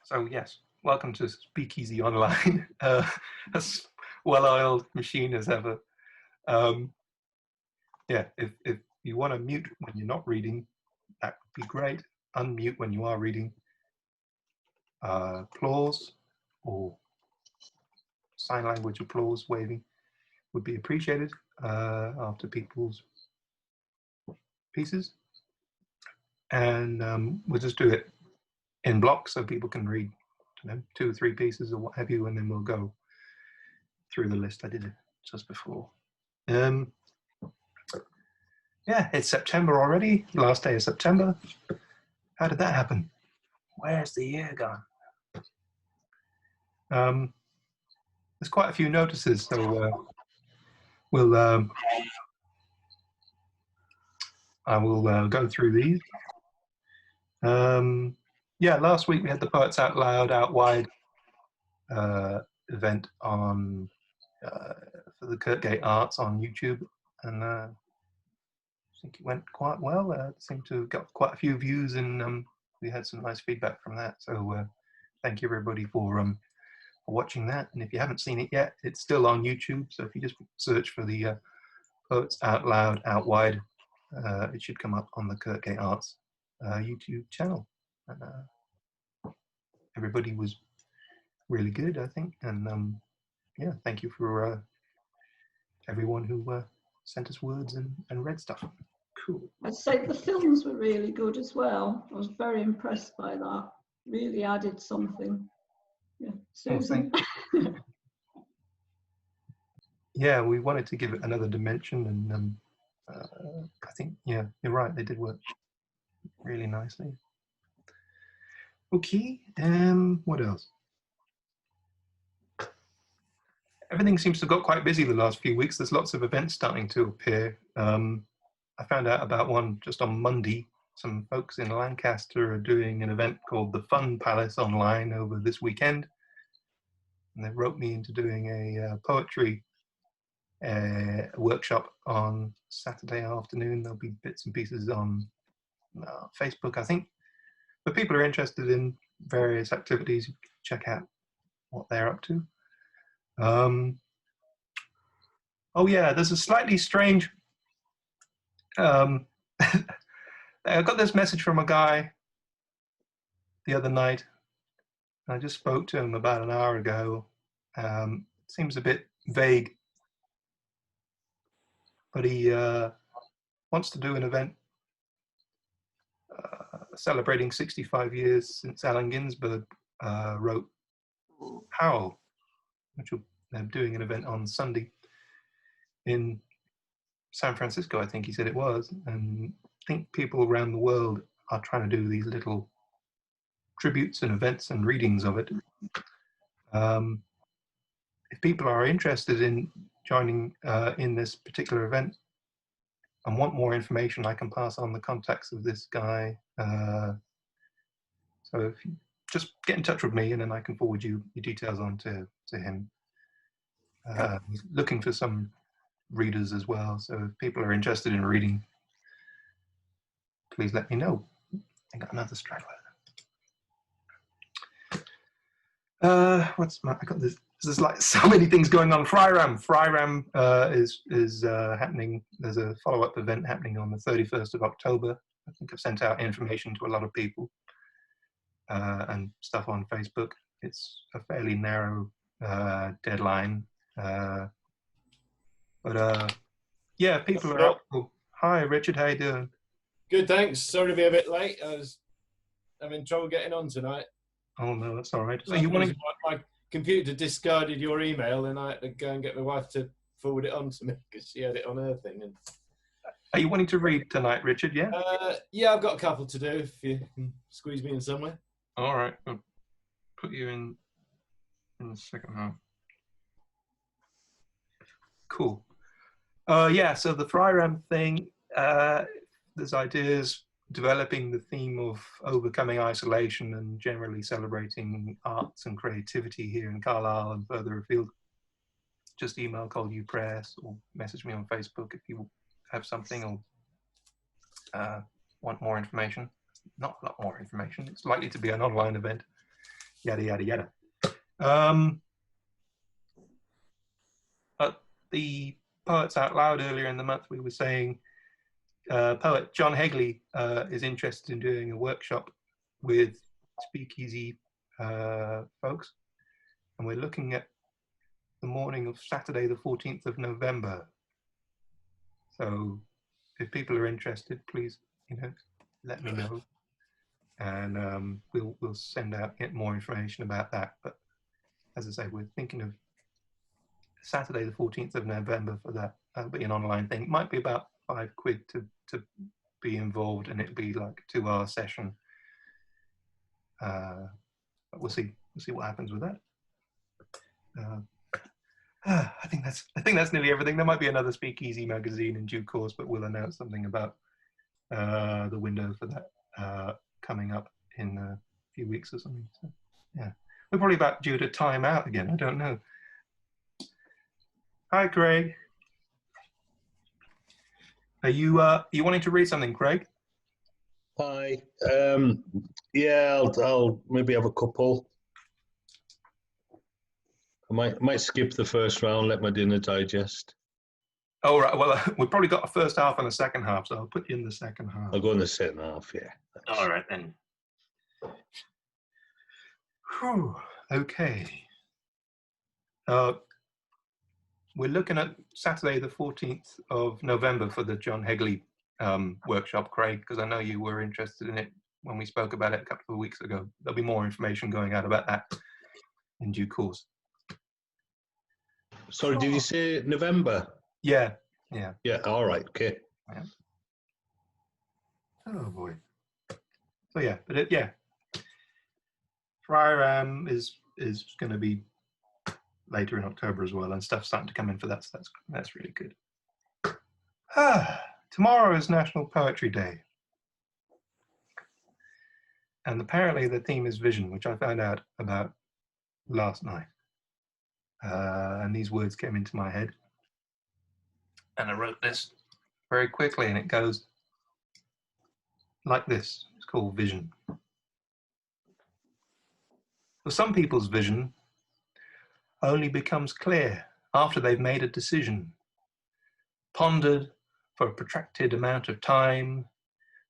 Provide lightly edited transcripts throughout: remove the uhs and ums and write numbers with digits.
So yes, welcome to SpeakEasy Online, as well-oiled machine as ever. Yeah, if you want to mute when you're not reading, that would be great. Unmute when you are reading. Applause or sign language applause waving would be appreciated after people's pieces. And we'll just do it in blocks so people can read 2 or 3 pieces or what have you, and then we'll go through the list. I did it just before. Yeah, it's September already, last day of September. How did that happen? Where's the year gone? There's quite a few notices, so I will go through these. Yeah, last week we had the Poets Out Loud Out Wide event on for the Kirkgate Arts on YouTube, and I think it went quite well. It seemed to have got quite a few views, and we had some nice feedback from that. So thank you everybody for watching that. And if you haven't seen it yet, it's still on YouTube. So if you just search for the Poets Out Loud Out Wide, it should come up on the Kirkgate Arts YouTube channel. And everybody was really good, I think. And yeah, thank you for everyone who sent us words and read stuff. Cool. I'd say the films were really good as well. I was very impressed by that. Really added something. Yeah, Susan. Oh, yeah, we wanted to give it another dimension, and I think, yeah, you're right, they did work really nicely. Okay, what else? Everything seems to have got quite busy the last few weeks. There's lots of events starting to appear. I found out about one just on Monday. Some folks in Lancaster are doing an event called the Fun Palace online over this weekend. And they wrote me into doing a poetry workshop on Saturday afternoon. There'll be bits and pieces on Facebook, I think. But people are interested in various activities. Check out what they're up to. Oh yeah, there's a slightly strange. I got this message from a guy the other night. I just spoke to him about an hour ago. Seems a bit vague, but he wants to do an event celebrating 65 years since Allen Ginsberg wrote Howl, which they're doing an event on Sunday in San Francisco, I think he said it was. And I think people around the world are trying to do these little tributes and events and readings of it. If people are interested in joining in this particular event and want more information, I can pass on the contacts of this guy. So if you just get in touch with me, and then I can forward you your details on to him. He's looking for some readers as well, so if people are interested in reading, please let me know. I got another straggler. I got this. There's like so many things going on. Fryram is happening. There's a follow-up event happening on the 31st of October. I think I've sent out information to a lot of people and stuff on Facebook. It's a fairly narrow deadline, but yeah, people are up. Oh, hi, Richard. How you doing? Good, thanks. Sorry to be a bit late. I was having trouble getting on tonight. Oh no, that's all right. So you want to? My computer discarded your email, and I had to go and get my wife to forward it on to me because she had it on her thing. And are you wanting to read tonight, Richard? Yeah. Yeah, I've got a couple to do. If you can squeeze me in somewhere. All right, I'll put you in the second half. Cool. Yeah. So the Fryram thing. There's ideas developing the theme of overcoming isolation and generally celebrating arts and creativity here in Carlisle and further afield. Just email Call You Press or message me on Facebook if you have something or want more information. Not a lot more information. It's likely to be an online event. Yada, yada, yada. At the Poets Out Loud earlier in the month, we were saying poet John Hegley is interested in doing a workshop with SpeakEasy folks. And we're looking at the morning of Saturday, the 14th of November. So if people are interested, please, let me know. And we'll send out, get more information about that. But as I say, we're thinking of Saturday, the 14th of November for that. That'll be an online thing. It might be about £5 to be involved, and it'll be like a 2-hour session. But we'll see what happens with that. I think that's nearly everything. There might be another SpeakEasy magazine in due course, but we'll announce something about the window for that coming up in a few weeks or something. So, yeah, we're probably about due to time out again. I don't know. Hi, Craig. Are you wanting to read something, Craig? Hi. Yeah, I'll maybe have a couple. I might skip the first round, let my dinner digest. Oh, right. Well, we've probably got a first half and a second half, so I'll put you in the second half. I'll go in the second half, yeah. Thanks. All right, then. Whew. Okay. We're looking at Saturday, the 14th of November for the John Hegley workshop, Craig, because I know you were interested in it when we spoke about it a couple of weeks ago. There'll be more information going out about that in due course. Sorry, did you say November? Yeah. Yeah, all right, okay. Yeah. Oh, boy. So, yeah, but yeah. Friar is going to be later in October as well, and stuff's starting to come in for that, so that's really good. Tomorrow is National Poetry Day. And apparently the theme is vision, which I found out about last night. And these words came into my head. And I wrote this very quickly, and it goes like this. It's called vision. For some people's vision only becomes clear after they've made a decision, pondered for a protracted amount of time,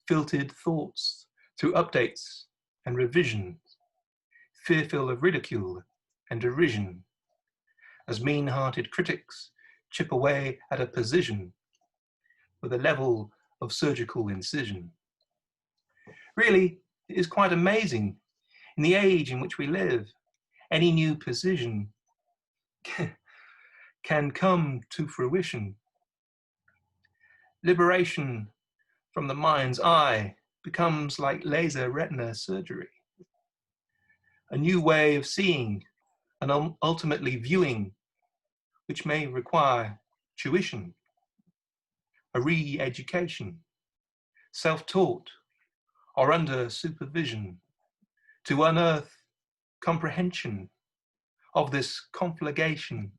filtered thoughts through updates and revisions, fearful of ridicule and derision, as mean-hearted critics chip away at a position with a level of surgical incision. Really, it is quite amazing, in the age in which we live, any new position can come to fruition. Liberation from the mind's eye becomes like laser retina surgery. A new way of seeing and ultimately viewing, which may require tuition, a re-education, self-taught, or under supervision, to unearth comprehension of this conflagration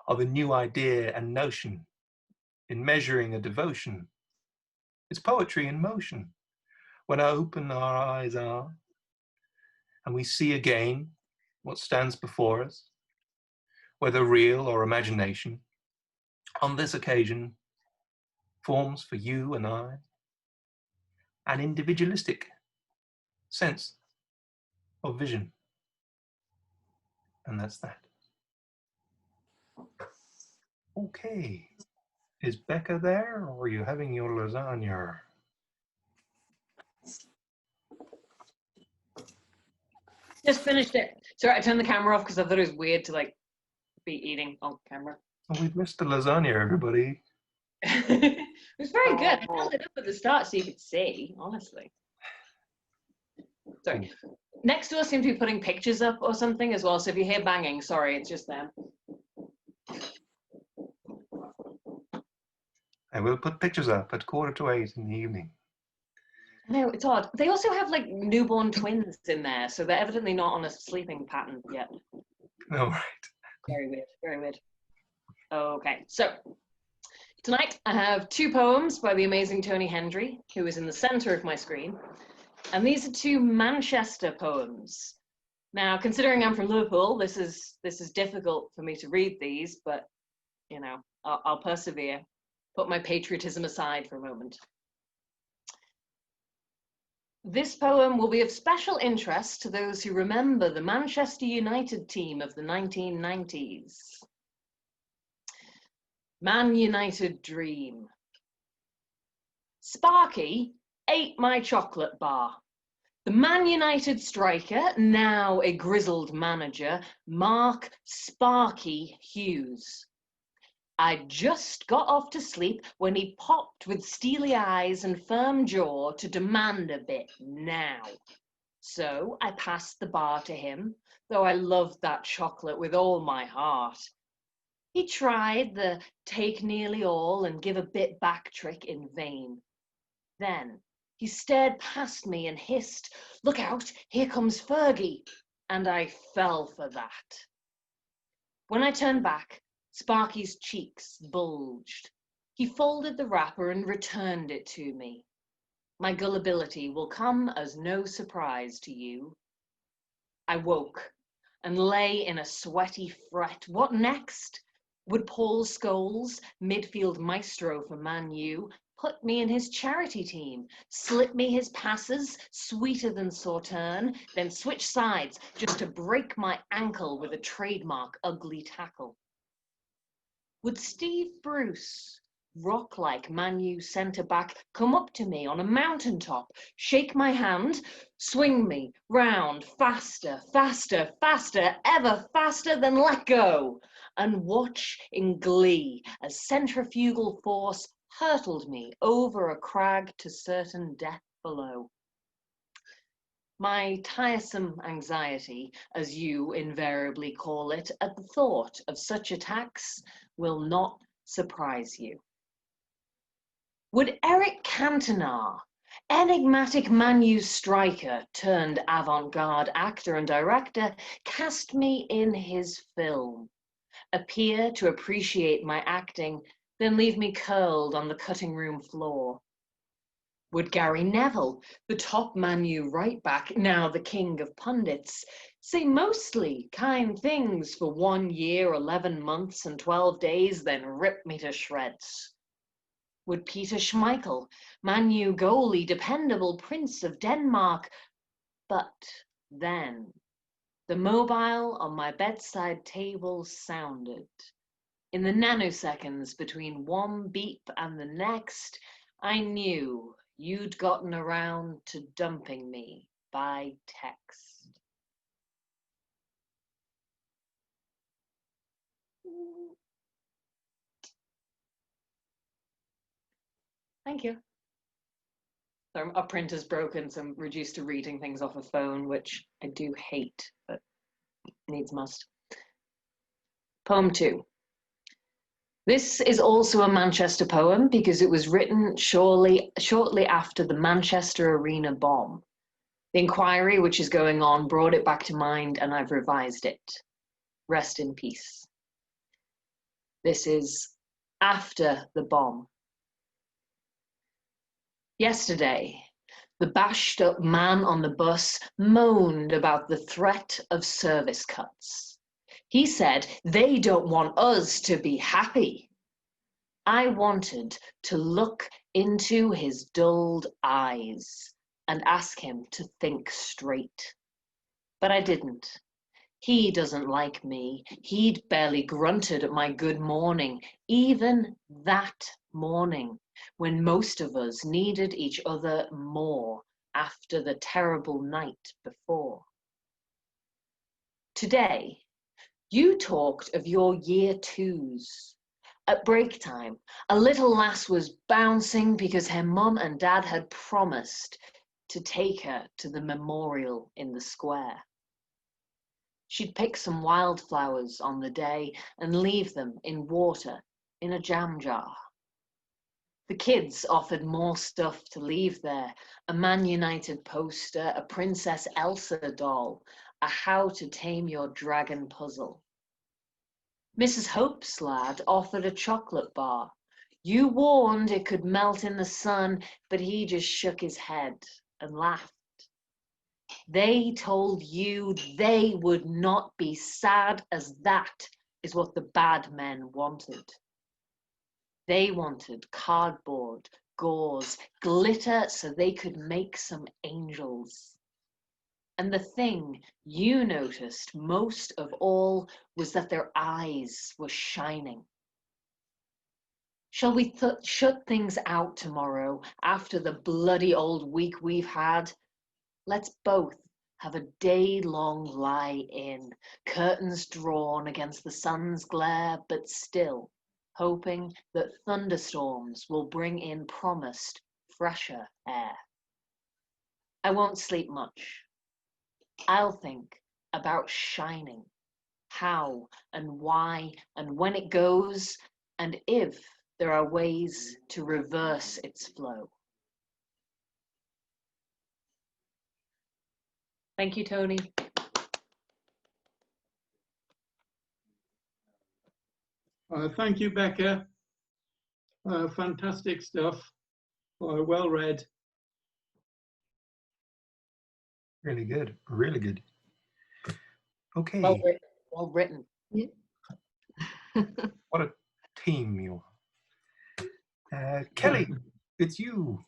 of a new idea and notion in measuring a devotion. It's poetry in motion. When I open our eyes are, and we see again what stands before us, whether real or imagination, on this occasion, forms for you and I an individualistic sense of vision. And that's that. Okay. Is Becca there, or are you having your lasagna? Just finished it. Sorry, I turned the camera off because I thought it was weird to like be eating on camera. Oh, we've missed the lasagna, everybody. It was very good. I held it up at the start so you could see, honestly. Sorry. Next to us seem to be putting pictures up or something as well. So if you hear banging, sorry, it's just them. And we'll put pictures up at 7:45 in the evening. No, it's odd. They also have like newborn twins in there, so they're evidently not on a sleeping pattern yet. All right. Very weird, very weird. Okay, so tonight I have two poems by the amazing Tony Hendry, who is in the center of my screen. And these are two Manchester poems. Now, considering I'm from Liverpool, this is difficult for me to read these, but you know, I'll persevere. Put my patriotism aside for a moment. This poem will be of special interest to those who remember the Manchester United team of the 1990s. Man United dream. Sparky ate my chocolate bar. The Man United striker, now a grizzled manager, Mark Sparky Hughes. I just got off to sleep when he popped with steely eyes and firm jaw to demand a bit now. So I passed the bar to him, though I loved that chocolate with all my heart. He tried the take nearly all and give a bit back trick in vain. Then he stared past me and hissed, "Look out, here comes Fergie," and I fell for that. When I turned back, Sparky's cheeks bulged. He folded the wrapper and returned it to me. My gullibility will come as no surprise to you. I woke and lay in a sweaty fret. What next? Would Paul Scholes, midfield maestro for Man U, put me in his charity team, slip me his passes, sweeter than Sauterne, then switch sides just to break my ankle with a trademark ugly tackle? Would Steve Bruce, rock-like Man U centre-back, come up to me on a mountaintop, shake my hand, swing me round faster, faster, faster, ever faster, then let go, and watch in glee as centrifugal force hurtled me over a crag to certain death below? My tiresome anxiety, as you invariably call it, at the thought of such attacks will not surprise you. Would Eric Cantona, enigmatic Man U striker turned avant-garde actor and director, cast me in his film, appear to appreciate my acting, then leave me curled on the cutting room floor? Would Gary Neville, the top Man U right back, now the king of pundits, say mostly kind things for 1 year, 11 months and 12 days, then rip me to shreds? Would Peter Schmeichel, Man U goalie, dependable Prince of Denmark? But then the mobile on my bedside table sounded. In the nanoseconds between one beep and the next, I knew you'd gotten around to dumping me by text. Thank you. So our printer's broken, so I'm reduced to reading things off a phone, which I do hate, but needs must. Poem 2. This is also a Manchester poem because it was written shortly after the Manchester Arena bomb. The inquiry which is going on brought it back to mind and I've revised it. Rest in peace. This is after the bomb. Yesterday, the bashed up man on the bus moaned about the threat of service cuts. He said, they don't want us to be happy. I wanted to look into his dulled eyes and ask him to think straight. But I didn't. He doesn't like me. He'd barely grunted at my good morning, even that morning, when most of us needed each other more after the terrible night before. Today, you talked of your year twos. At break time, a little lass was bouncing because her mum and dad had promised to take her to the memorial in the square. She'd pick some wildflowers on the day and leave them in water in a jam jar. The kids offered more stuff to leave there, a Man United poster, a Princess Elsa doll, a How to Tame Your Dragon puzzle. Mrs. Hope's lad offered a chocolate bar. You warned it could melt in the sun, but he just shook his head and laughed They told you they would not be sad, as that is what the bad men wanted. They wanted cardboard, gauze, glitter so they could make some angels. And the thing you noticed most of all was that their eyes were shining. Shall we shut things out tomorrow after the bloody old week we've had? Let's both have a day-long lie-in, curtains drawn against the sun's glare, but still hoping that thunderstorms will bring in promised fresher air. I won't sleep much. I'll think about shining, how and why and when it goes, and if there are ways to reverse its flow. Thank you, Tony. Thank you, Becca. Fantastic stuff. Well read. Really good. Really good. Okay. Well written. Well written. Yeah. What a team you are. Kelly, it's you.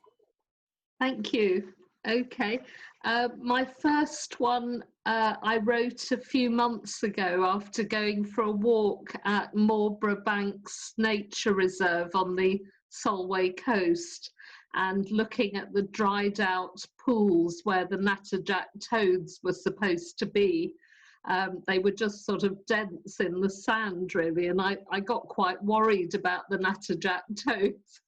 Thank you. Okay. My first one I wrote a few months ago after going for a walk at Marlborough Banks Nature Reserve on the Solway coast and looking at the dried out pools where the natterjack toads were supposed to be. They were just sort of dents in the sand, really, and I got quite worried about the natterjack toads.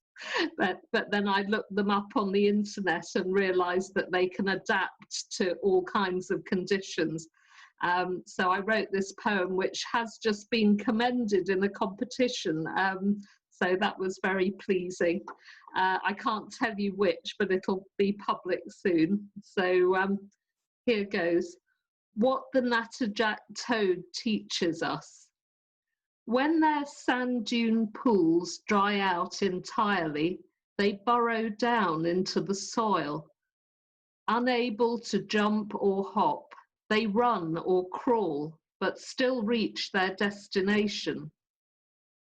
But then I looked them up on the internet and realised that they can adapt to all kinds of conditions. So I wrote this poem, which has just been commended in a competition. So that was very pleasing. I can't tell you which, but it'll be public soon. So here goes. What the natterjack toad teaches us. When their sand dune pools dry out entirely, they burrow down into the soil. Unable to jump or hop, they run or crawl, but still reach their destination.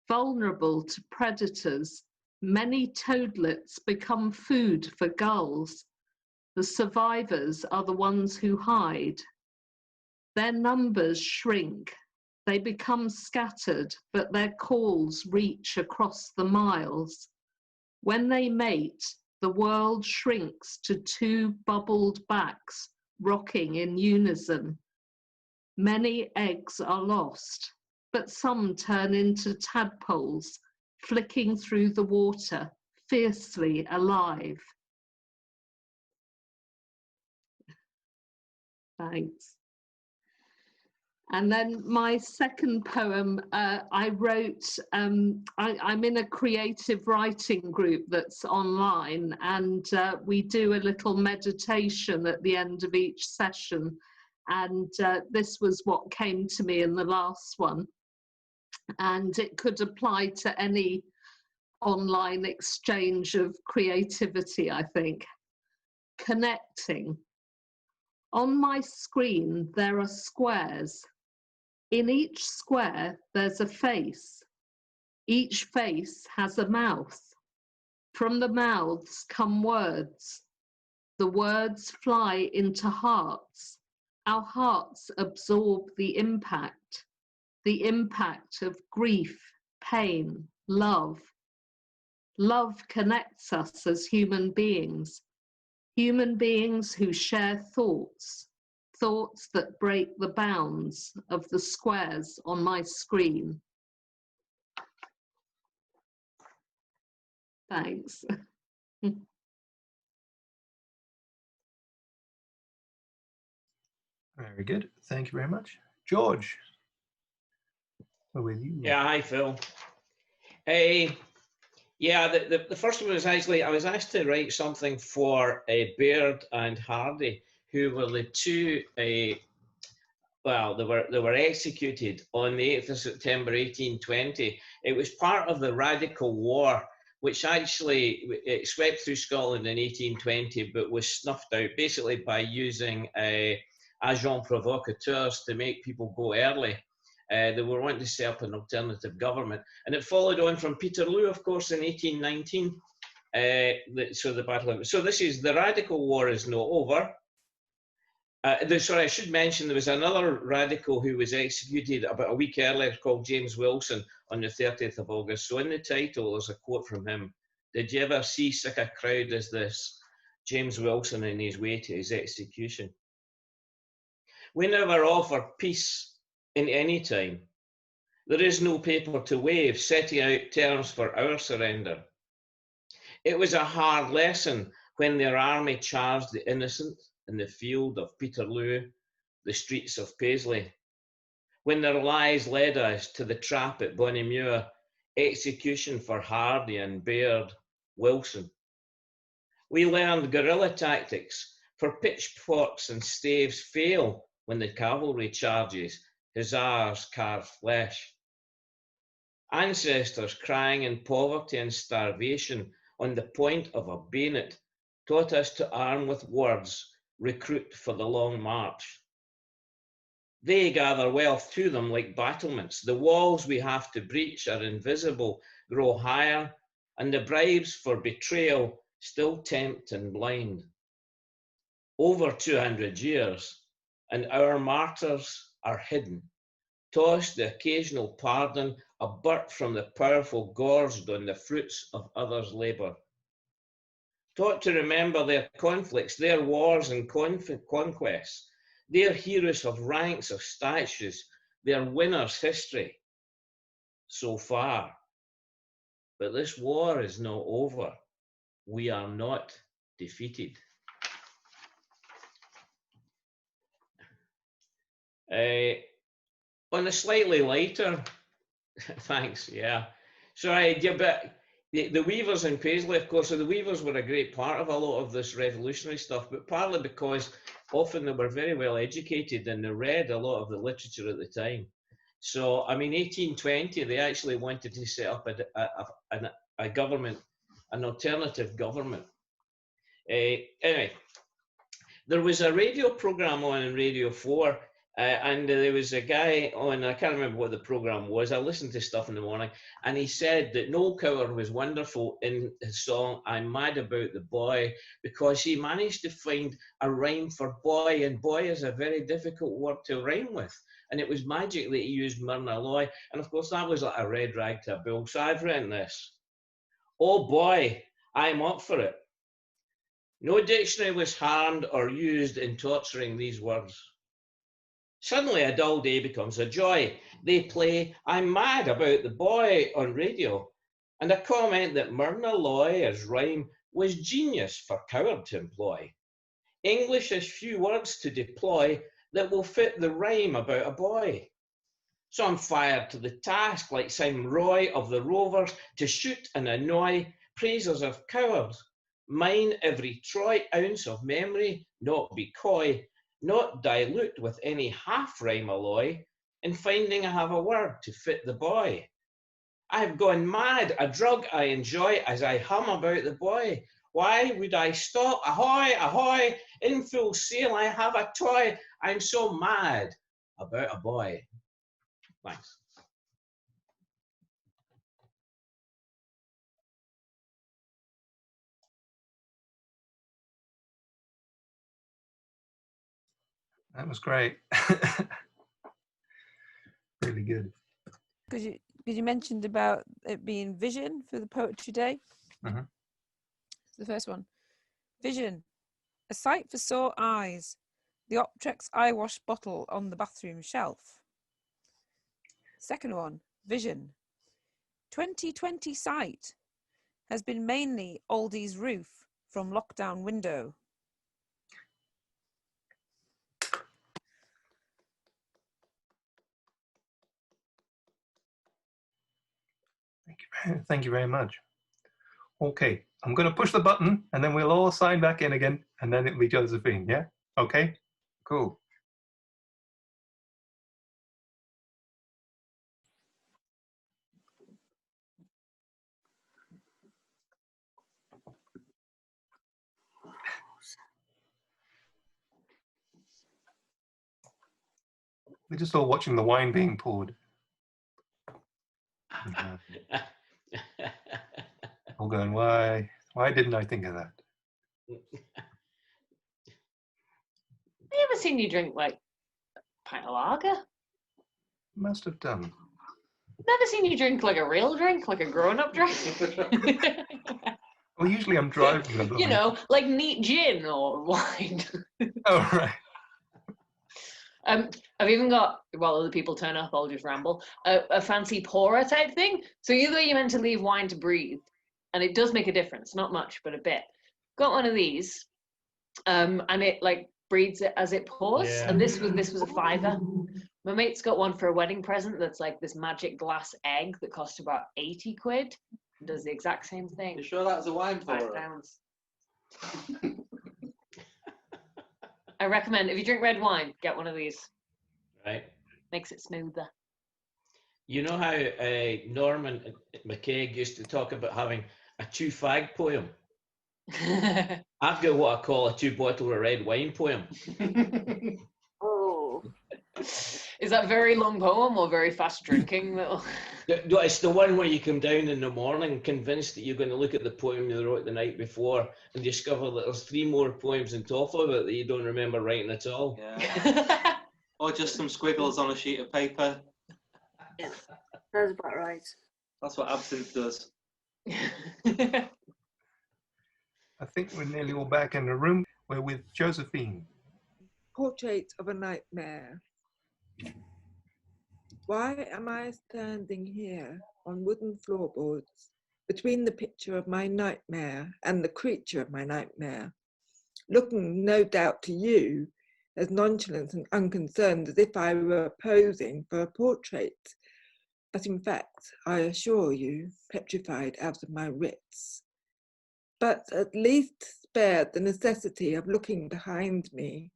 Vulnerable to predators, many toadlets become food for gulls. The survivors are the ones who hide. Their numbers shrink. They become scattered, but their calls reach across the miles. When they mate, the world shrinks to two bubbled backs, rocking in unison. Many eggs are lost, but some turn into tadpoles, flicking through the water, fiercely alive. Thanks. And then my second poem, I wrote, I'm in a creative writing group that's online, and we do a little meditation at the end of each session. And this was what came to me in the last one. And it could apply to any online exchange of creativity, I think. Connecting. On my screen, there are squares. In each square, there's a face. Each face has a mouth. From the mouths come words. The words fly into hearts. Our hearts absorb the impact of grief, pain, love. Love connects us as human beings who share thoughts that break the bounds of the squares on my screen. Thanks. Very good. Thank you very much. George, we're with you. Yeah, hi, Phil. Yeah, the first one was actually, I was asked to write something for Baird and Hardy, who were the two, well, they were executed on the 8th of September 1820. It was part of the Radical War, which actually it swept through Scotland in 1820, but was snuffed out basically by using agents provocateurs to make people go early. They were wanting to set up an alternative government. And it followed on from Peterloo, of course, in 1819. So the battle. So this is the radical war is not over. Sorry, I should mention there was another radical who was executed about a week earlier called James Wilson on the 30th of August. So in the title, there's a quote from him. Did you ever see such a crowd as this? James Wilson on his way to his execution. We never offer peace in any time. There is no paper to wave setting out terms for our surrender. It was a hard lesson when their army charged the innocent in the field of Peterloo, the streets of Paisley, when their lies led us to the trap at Bonnymuir, execution for Hardy and Baird, Wilson. We learned guerrilla tactics, for pitchforks and staves fail when the cavalry charges, hussars carve flesh. Ancestors crying in poverty and starvation on the point of a bayonet taught us to arm with words, recruit for the long march. They gather wealth to them like battlements. The walls we have to breach are invisible, grow higher, and the bribes for betrayal still tempt and blind. Over 200 years, and our martyrs are hidden, tossed the occasional pardon, a burt from the powerful gorged on the fruits of others' labour. Taught to remember their conflicts, their wars and conquests, their heroes of ranks of statues, their winners' history. So far. But this war is not over. We are not defeated. On a slightly lighter, thanks, yeah. Sorry, yeah, but the weavers in Paisley, of course, so the weavers were a great part of a lot of this revolutionary stuff, but partly because often they were very well educated and they read a lot of the literature at the time. So, I mean, 1820, they actually wanted to set up a government, an alternative government. Anyway, there was a radio program on in Radio 4, and there was a guy on, I can't remember what the program was, I listened to stuff in the morning, and he said that Noel Coward was wonderful in his song, I'm Mad About the Boy, because he managed to find a rhyme for boy, and boy is a very difficult word to rhyme with. And it was magic that he used Myrna Loy, and of course that was like a red rag to a bull. So I've written this. Oh boy, I'm up for it. No dictionary was harmed or used in torturing these words. Suddenly a dull day becomes a joy. They play I'm Mad About the Boy on radio, and a comment that Myrna Loy as rhyme was genius for Coward to employ. English has few words to deploy that will fit the rhyme about a boy. So I'm fired to the task like Simon Roy of the Rovers to shoot and annoy praisers of cowards. Mine every troy ounce of memory, not be coy, not dilute with any half-rhyme alloy, in finding I have a word to fit the boy. I've gone mad, a drug I enjoy as I hum about the boy. Why would I stop? Ahoy, ahoy, in full sail I have a toy. I'm so mad about a boy. Thanks. That was great. Really good. Because you mentioned about it being vision for the Poetry Day. Mm-hmm. The first one. Vision. A sight for sore eyes. The Optrex eye wash bottle on the bathroom shelf. Second one. Vision. 2020 sight has been mainly Aldi's roof from lockdown window. Thank you very much. Okay, I'm going to push the button and then we'll all sign back in again and then it'll be Josephine, yeah? Okay, cool. We're just all watching the wine being poured. All going, why didn't I think of that? Have you ever seen you drink like a pint of lager? Must have done. Never seen you drink like a real drink, like a grown-up drink. Well, usually I'm driving. You know, like neat gin or wine. Oh, right. I've even got, while other people turn up, I'll just ramble, a fancy pourer type thing. So either way, you're meant to leave wine to breathe, and it does make a difference, not much, but a bit. Got one of these, and it like breathes it as it pours. Yeah. And this was a £5. My mate's got one for a wedding present that's like this magic glass egg that costs about 80 quid. It does the exact same thing. You sure that was a wine pourer? £5. I recommend, if you drink red wine, get one of these. Right. Makes it smoother. You know how Norman McKeag used to talk about having a two fag poem? I've got what I call a 2 bottle of red wine poem. Oh. Is that very long poem or very fast drinking? It's the one where you come down in the morning convinced that you're going to look at the poem you wrote the night before and discover that there's 3 more poems on top of it that you don't remember writing at all. Yeah. Or just some squiggles on a sheet of paper. Yeah, that's about right. That's what absinthe does. I think we're nearly all back in the room. We're with Josephine. Portrait of a Nightmare. Why am I standing here on wooden floorboards between the picture of my nightmare and the creature of my nightmare, looking no doubt to you as nonchalant and unconcerned as if I were posing for a portrait, but in fact, I assure you, petrified out of my wits, but at least spared the necessity of looking behind me,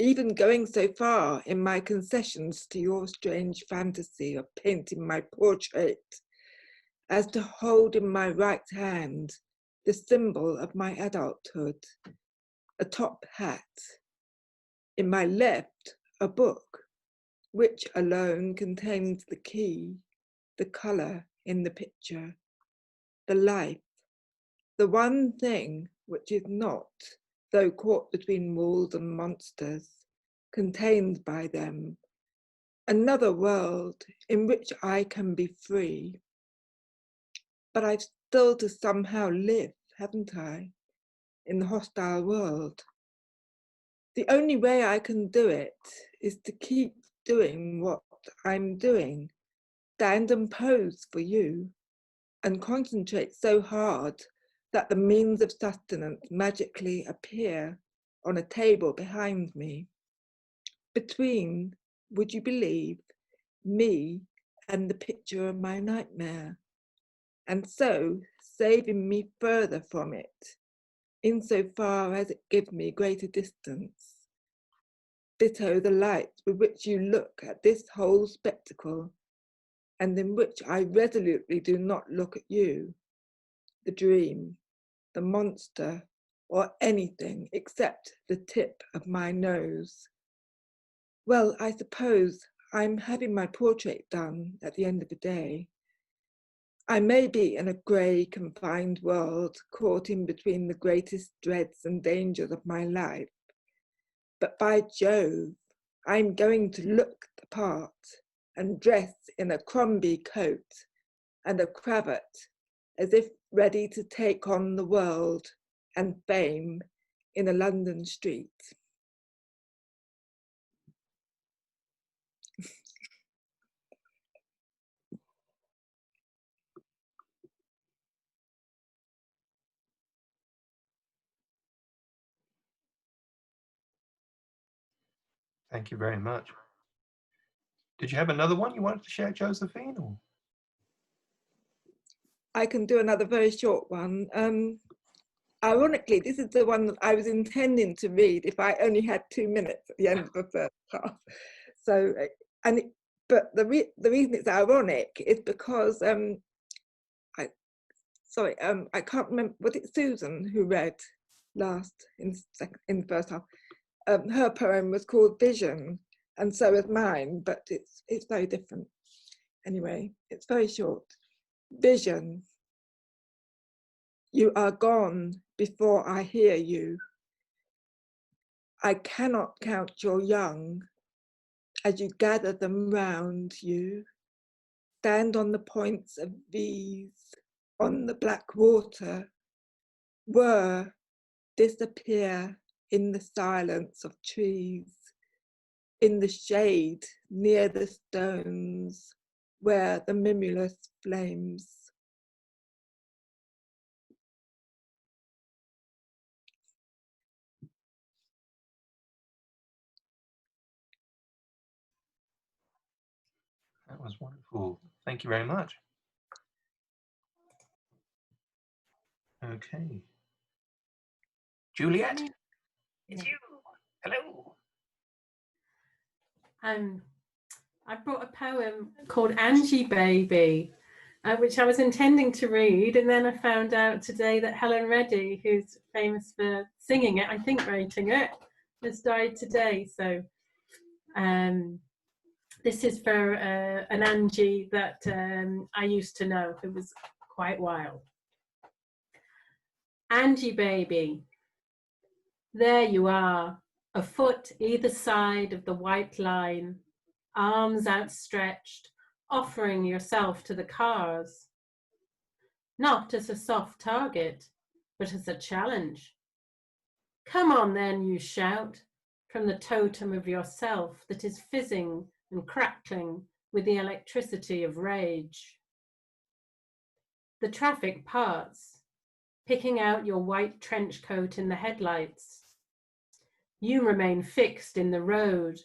even going so far in my concessions to your strange fantasy of painting my portrait as to hold in my right hand the symbol of my adulthood, a top hat, in my left a book, which alone contains the key, the colour in the picture, the life, the one thing which is not, though caught between walls and monsters, contained by them, another world in which I can be free. But I've still to somehow live, haven't I, in the hostile world? The only way I can do it is to keep doing what I'm doing, stand and pose for you, and concentrate so hard that the means of sustenance magically appear on a table behind me, between, would you believe, me and the picture of my nightmare, and so saving me further from it, insofar as it gives me greater distance. Ditto the light with which you look at this whole spectacle, and in which I resolutely do not look at you, the dream, the monster, or anything except the tip of my nose. Well, I suppose I'm having my portrait done at the end of the day. I may be in a grey, confined world, caught in between the greatest dreads and dangers of my life. But by Jove, I'm going to look the part and dress in a Crombie coat and a cravat, as if ready to take on the world and fame in a London street. Thank you very much. Did you have another one you wanted to share, Josephine? Or? I can do another very short one. Ironically, this is the one that I was intending to read if I only had 2 minutes at the end of the first half. So, but the reason it's ironic is because I can't remember. Was it Susan who read last in the first half? Her poem was called Vision, and so is mine, but it's very different. Anyway, it's very short. Vision. You are gone before I hear you. I cannot count your young as you gather them round you. Stand on the points of these, on the black water, whir, disappear in the silence of trees, in the shade near the stones where the mimulus flames. That was wonderful. Thank you very much. Okay. Juliet, it's you. Hello. I brought a poem called Angie Baby, which I was intending to read, and then I found out today that Helen Reddy, who's famous for singing it, I think writing it, has died today. So this is for an Angie that I used to know, who was quite wild. Angie Baby, there you are, a foot either side of the white line, arms outstretched, offering yourself to the cars. Not as a soft target, but as a challenge. Come on then, you shout, from the totem of yourself that is fizzing and crackling with the electricity of rage. The traffic parts, picking out your white trench coat in the headlights. You remain fixed in the road,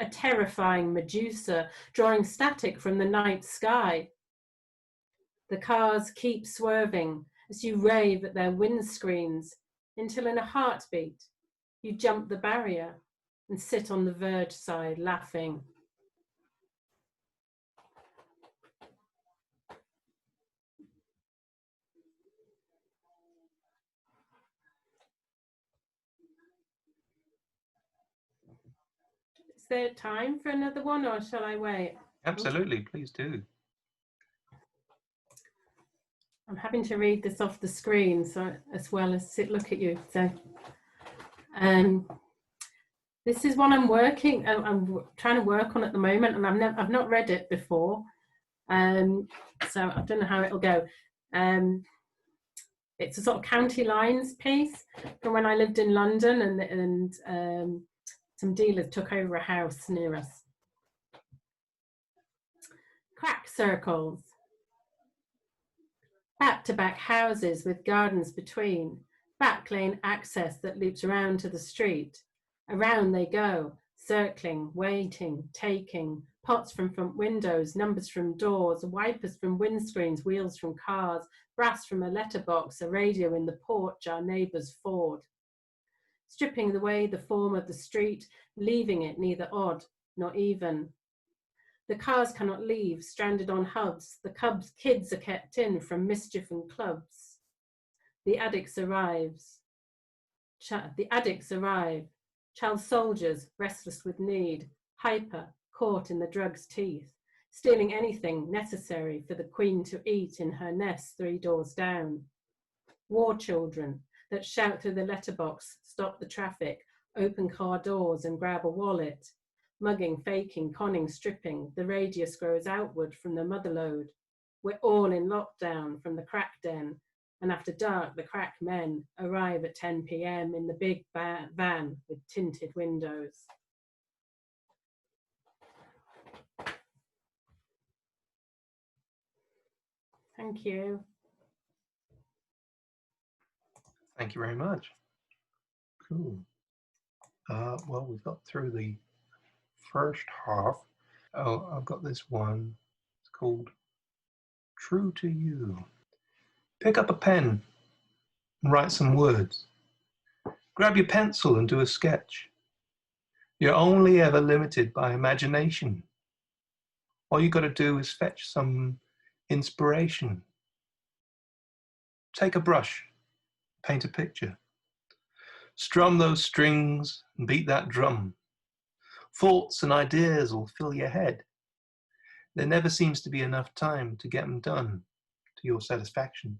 a terrifying Medusa drawing static from the night sky. The cars keep swerving as you rave at their windscreens until in a heartbeat you jump the barrier and sit on the verge side laughing. Is there time for another one, or shall I wait? Absolutely, please do. I'm having to read this off the screen, so as well as look at you. So, this is one I'm trying to work on at the moment, and I've not read it before, so I don't know how it'll go. It's a sort of county lines piece from when I lived in London, and some dealers took over a house near us. Crack circles. Back-to-back houses with gardens between, back lane access that loops around to the street. Around they go, circling, waiting, taking, pots from front windows, numbers from doors, wipers from windscreens, wheels from cars, brass from a letterbox, a radio in the porch, our neighbour's Ford. Stripping away the form of the street, leaving it neither odd nor even. The cars cannot leave, stranded on hubs. The kids are kept in from mischief and clubs. The addicts arrive. Child soldiers, restless with need, hyper, caught in the drug's teeth, stealing anything necessary for the queen to eat in her nest 3 doors down. War children that shout through the letterbox, stop the traffic, open car doors and grab a wallet. Mugging, faking, conning, stripping, the radius grows outward from the motherlode. We're all in lockdown from the crack den, and after dark the crack men arrive at 10 p.m. in the big van with tinted windows. Thank you. Thank you very much. Cool. Well, we've got through the first half. Oh, I've got this one. It's called True to You. Pick up a pen and write some words. Grab your pencil and do a sketch. You're only ever limited by imagination. All you got to do is fetch some inspiration. Take a brush, paint a picture. Strum those strings and beat that drum. Thoughts and ideas will fill your head. There never seems to be enough time to get them done to your satisfaction.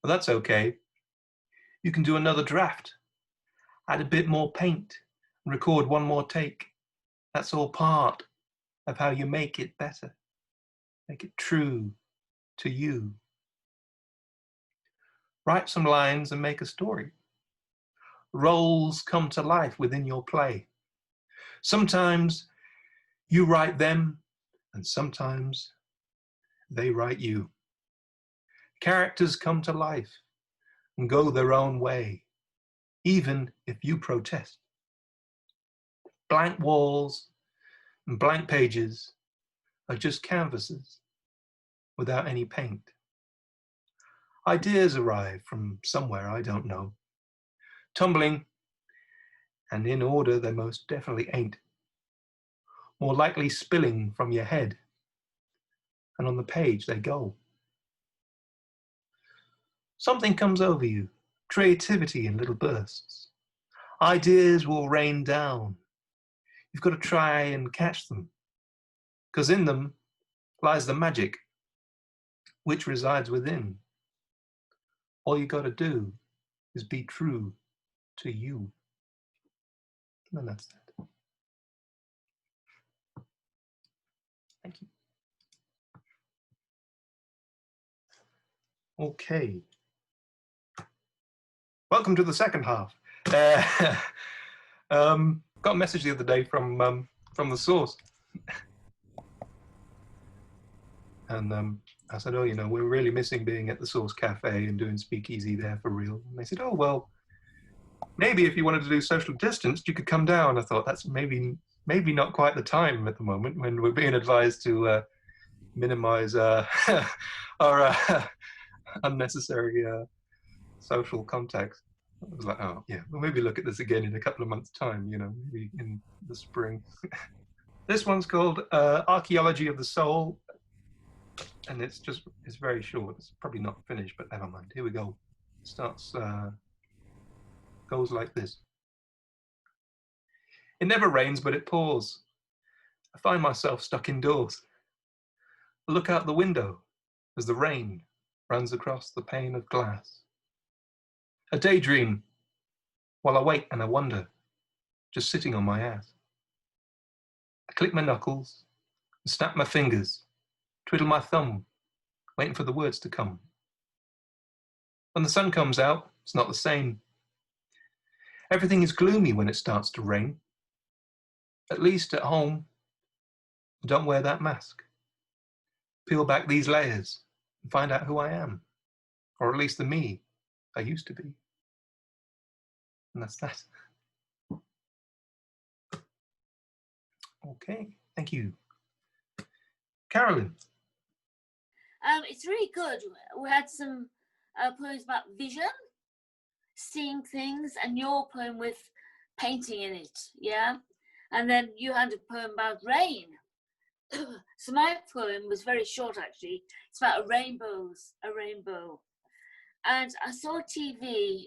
But that's okay. You can do another draft, add a bit more paint, and record one more take. That's all part of how you make it better. Make it true to you. Write some lines and make a story. Roles come to life within your play. Sometimes you write them, and sometimes they write you. Characters come to life and go their own way, even if you protest. Blank walls and blank pages are just canvases without any paint. Ideas arrive from somewhere I don't know, tumbling, and in order they most definitely ain't. More likely spilling from your head, and on the page they go. Something comes over you, creativity in little bursts. Ideas will rain down. You've got to try and catch them, because in them lies the magic which resides within. All you got to do is be true to you. And that's that. Thank you. Okay. Welcome to the second half. Got a message the other day from the source. And I said, oh, you know, we're really missing being at the Source Cafe and doing Speakeasy there for real. And they said, oh, well, maybe if you wanted to do social distance, you could come down. I thought that's maybe not quite the time at the moment when we're being advised to minimize our unnecessary social contacts. I was like, oh, yeah, well, maybe look at this again in a couple of months' time, you know, maybe in the spring. This one's called Archaeology of the Soul, and it's very short. It's probably not finished, but never mind. Here we go. It starts, goes like this. It never rains, but it pours. I find myself stuck indoors. I look out the window as the rain runs across the pane of glass. A daydream while I wait and I wonder, just sitting on my ass. I click my knuckles, and snap my fingers, twiddle my thumb, waiting for the words to come. When the sun comes out, it's not the same. Everything is gloomy when it starts to rain. At least at home, don't wear that mask. Peel back these layers and find out who I am, or at least the me I used to be. And that's that. Okay, thank you. Carolyn. It's really good. We had some poems about vision, seeing things, and your poem with painting in it, yeah? And then you had a poem about rain. So my poem was very short, actually. It's about a rainbow. And I saw a TV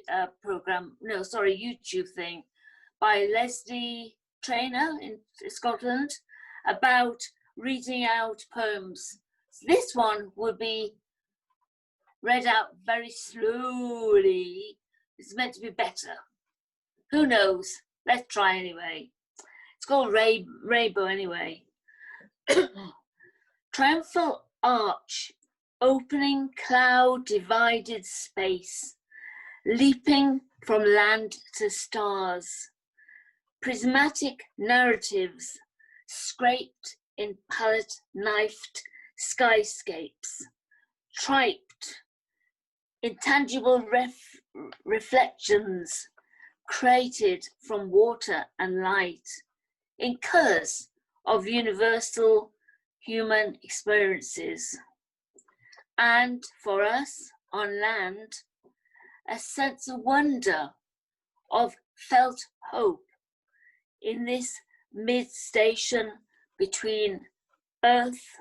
YouTube thing by Leslie Traynor in Scotland about reading out poems. So this one would be read out very slowly. It's meant to be better. Who knows? Let's try anyway. It's called Rainbow anyway. Triumphal arch, opening cloud-divided space, leaping from land to stars. Prismatic narratives scraped in palette-knifed skyscapes, triped, intangible reflections created from water and light, in colours of universal human experiences. And for us on land, a sense of wonder, of felt hope in this mid-station between earth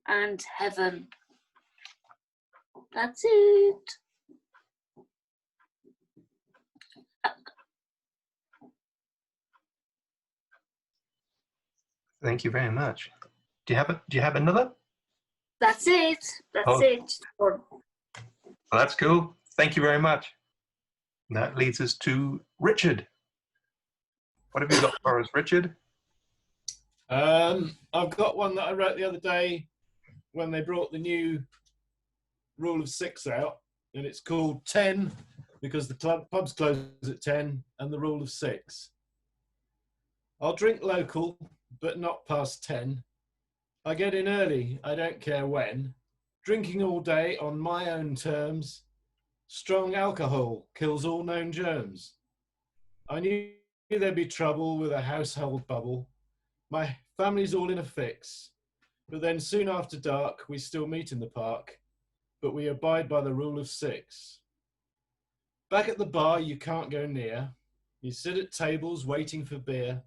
and heaven. That's it. Thank you very much. Do you have another? That's it. That's Oh. it. Well, that's cool. Thank you very much. That leads us to Richard. What have you got for us, Richard? I've got one that I wrote the other day when they brought the new rule of 6 out, and it's called 10 because the pubs close at 10 and the rule of 6. I'll drink local, but not past 10. I get in early, I don't care when. Drinking all day on my own terms. Strong alcohol kills all known germs. I knew there'd be trouble with a household bubble. My family's all in a fix. But then soon after dark, we still meet in the park, but we abide by the rule of 6. Back at the bar, you can't go near. You sit at tables waiting for beer.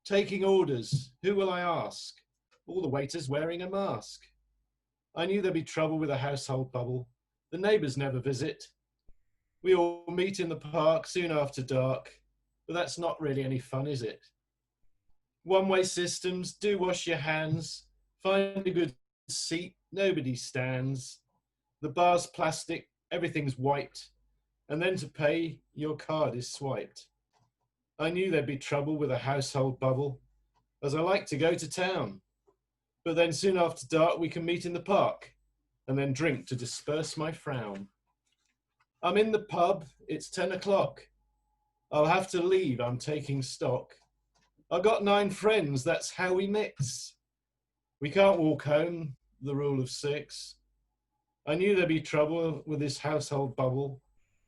Taking orders, who will I ask? All the waiters wearing a mask. I knew there'd be trouble with a household bubble. The neighbours never visit. We all meet in the park soon after dark, but that's not really any fun, is it? One-way systems, do wash your hands. Find a good seat, nobody stands. The bar's plastic, everything's wiped. And then to pay, your card is swiped. I knew there'd be trouble with a household bubble, as I like to go to town. But then soon after dark, we can meet in the park and then drink to disperse my frown. I'm in the pub, it's 10 o'clock. I'll have to leave, I'm taking stock. I've got 9 friends, that's how we mix. We can't walk home, the rule of 6. I knew there'd be trouble with this household bubble.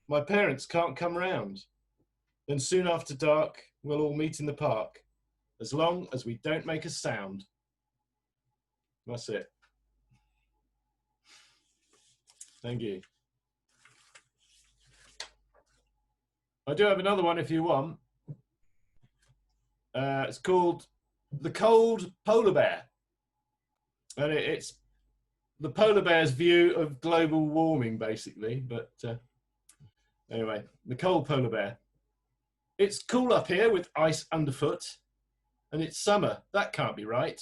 My parents can't come round. Then soon after dark, we'll all meet in the park, as long as we don't make a sound. That's it. Thank you. I do have another one if you want. It's called The Cold Polar Bear. And it's the polar bear's view of global warming, basically. But anyway, the cold polar bear. It's cool up here with ice underfoot. And it's summer. That can't be right.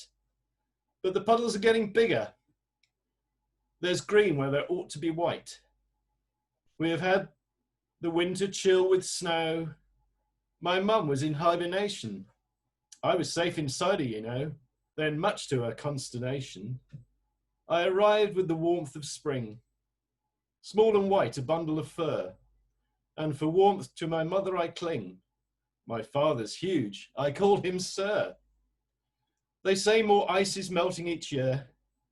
But the puddles are getting bigger. There's green where there ought to be white. We have had the winter chill with snow. My mum was in hibernation. I was safe inside her, you know. Then, much to her consternation, I arrived with the warmth of spring. Small and white, a bundle of fur. And for warmth to my mother I cling. My father's huge. I call him Sir. They say more ice is melting each year.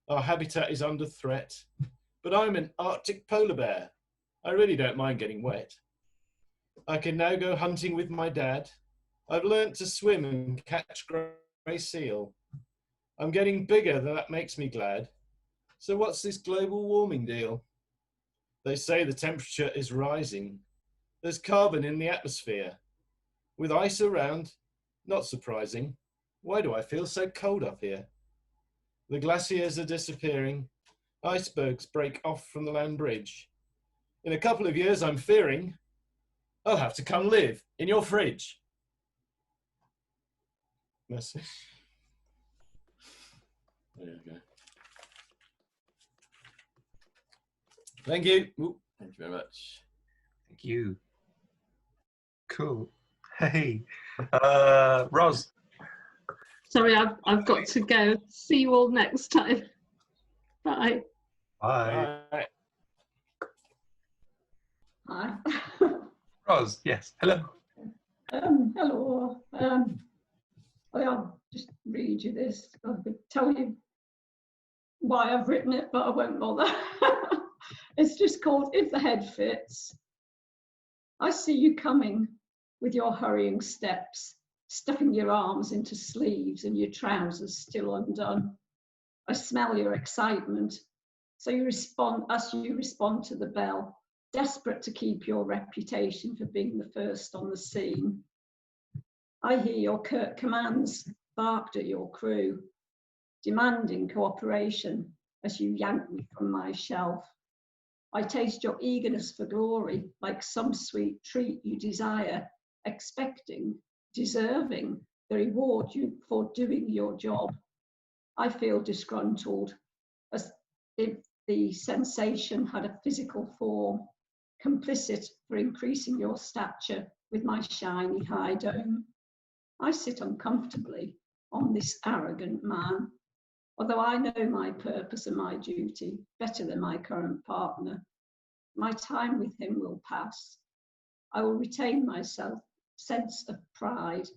Our habitat is under threat. But I'm an Arctic polar bear. I really don't mind getting wet. I can now go hunting with my dad. I've learnt to swim and catch grey seal. I'm getting bigger, that makes me glad. So what's this global warming deal? They say the temperature is rising. There's carbon in the atmosphere. With ice around, not surprising. Why do I feel so cold up here? The glaciers are disappearing. Icebergs break off from the land bridge. In a couple of years, I'm fearing I'll have to come live in your fridge. Merci. There you go. Thank you. Ooh, thank you very much. Thank you. Cool. Hey, Ros. Sorry, I've got to go. See you all next time. Bye. Bye. Bye. Hi. Ros, yes. Hello. Hello. I'll just read you this. I could tell you why I've written it, but I won't bother. It's just called If the Head Fits. I see you coming with your hurrying steps, stuffing your arms into sleeves and your trousers still undone. I smell your excitement. So you respond to the bell, desperate to keep your reputation for being the first on the scene. I hear your curt commands barked at your crew, demanding cooperation as you yank me from my shelf. I taste your eagerness for glory like some sweet treat you desire, expecting, deserving the reward for doing your job. I feel disgruntled, as if the sensation had a physical form, complicit for increasing your stature with my shiny high dome. I sit uncomfortably on this arrogant man, although I know my purpose and my duty better than my current partner. My time with him will pass. I will retain my sense of pride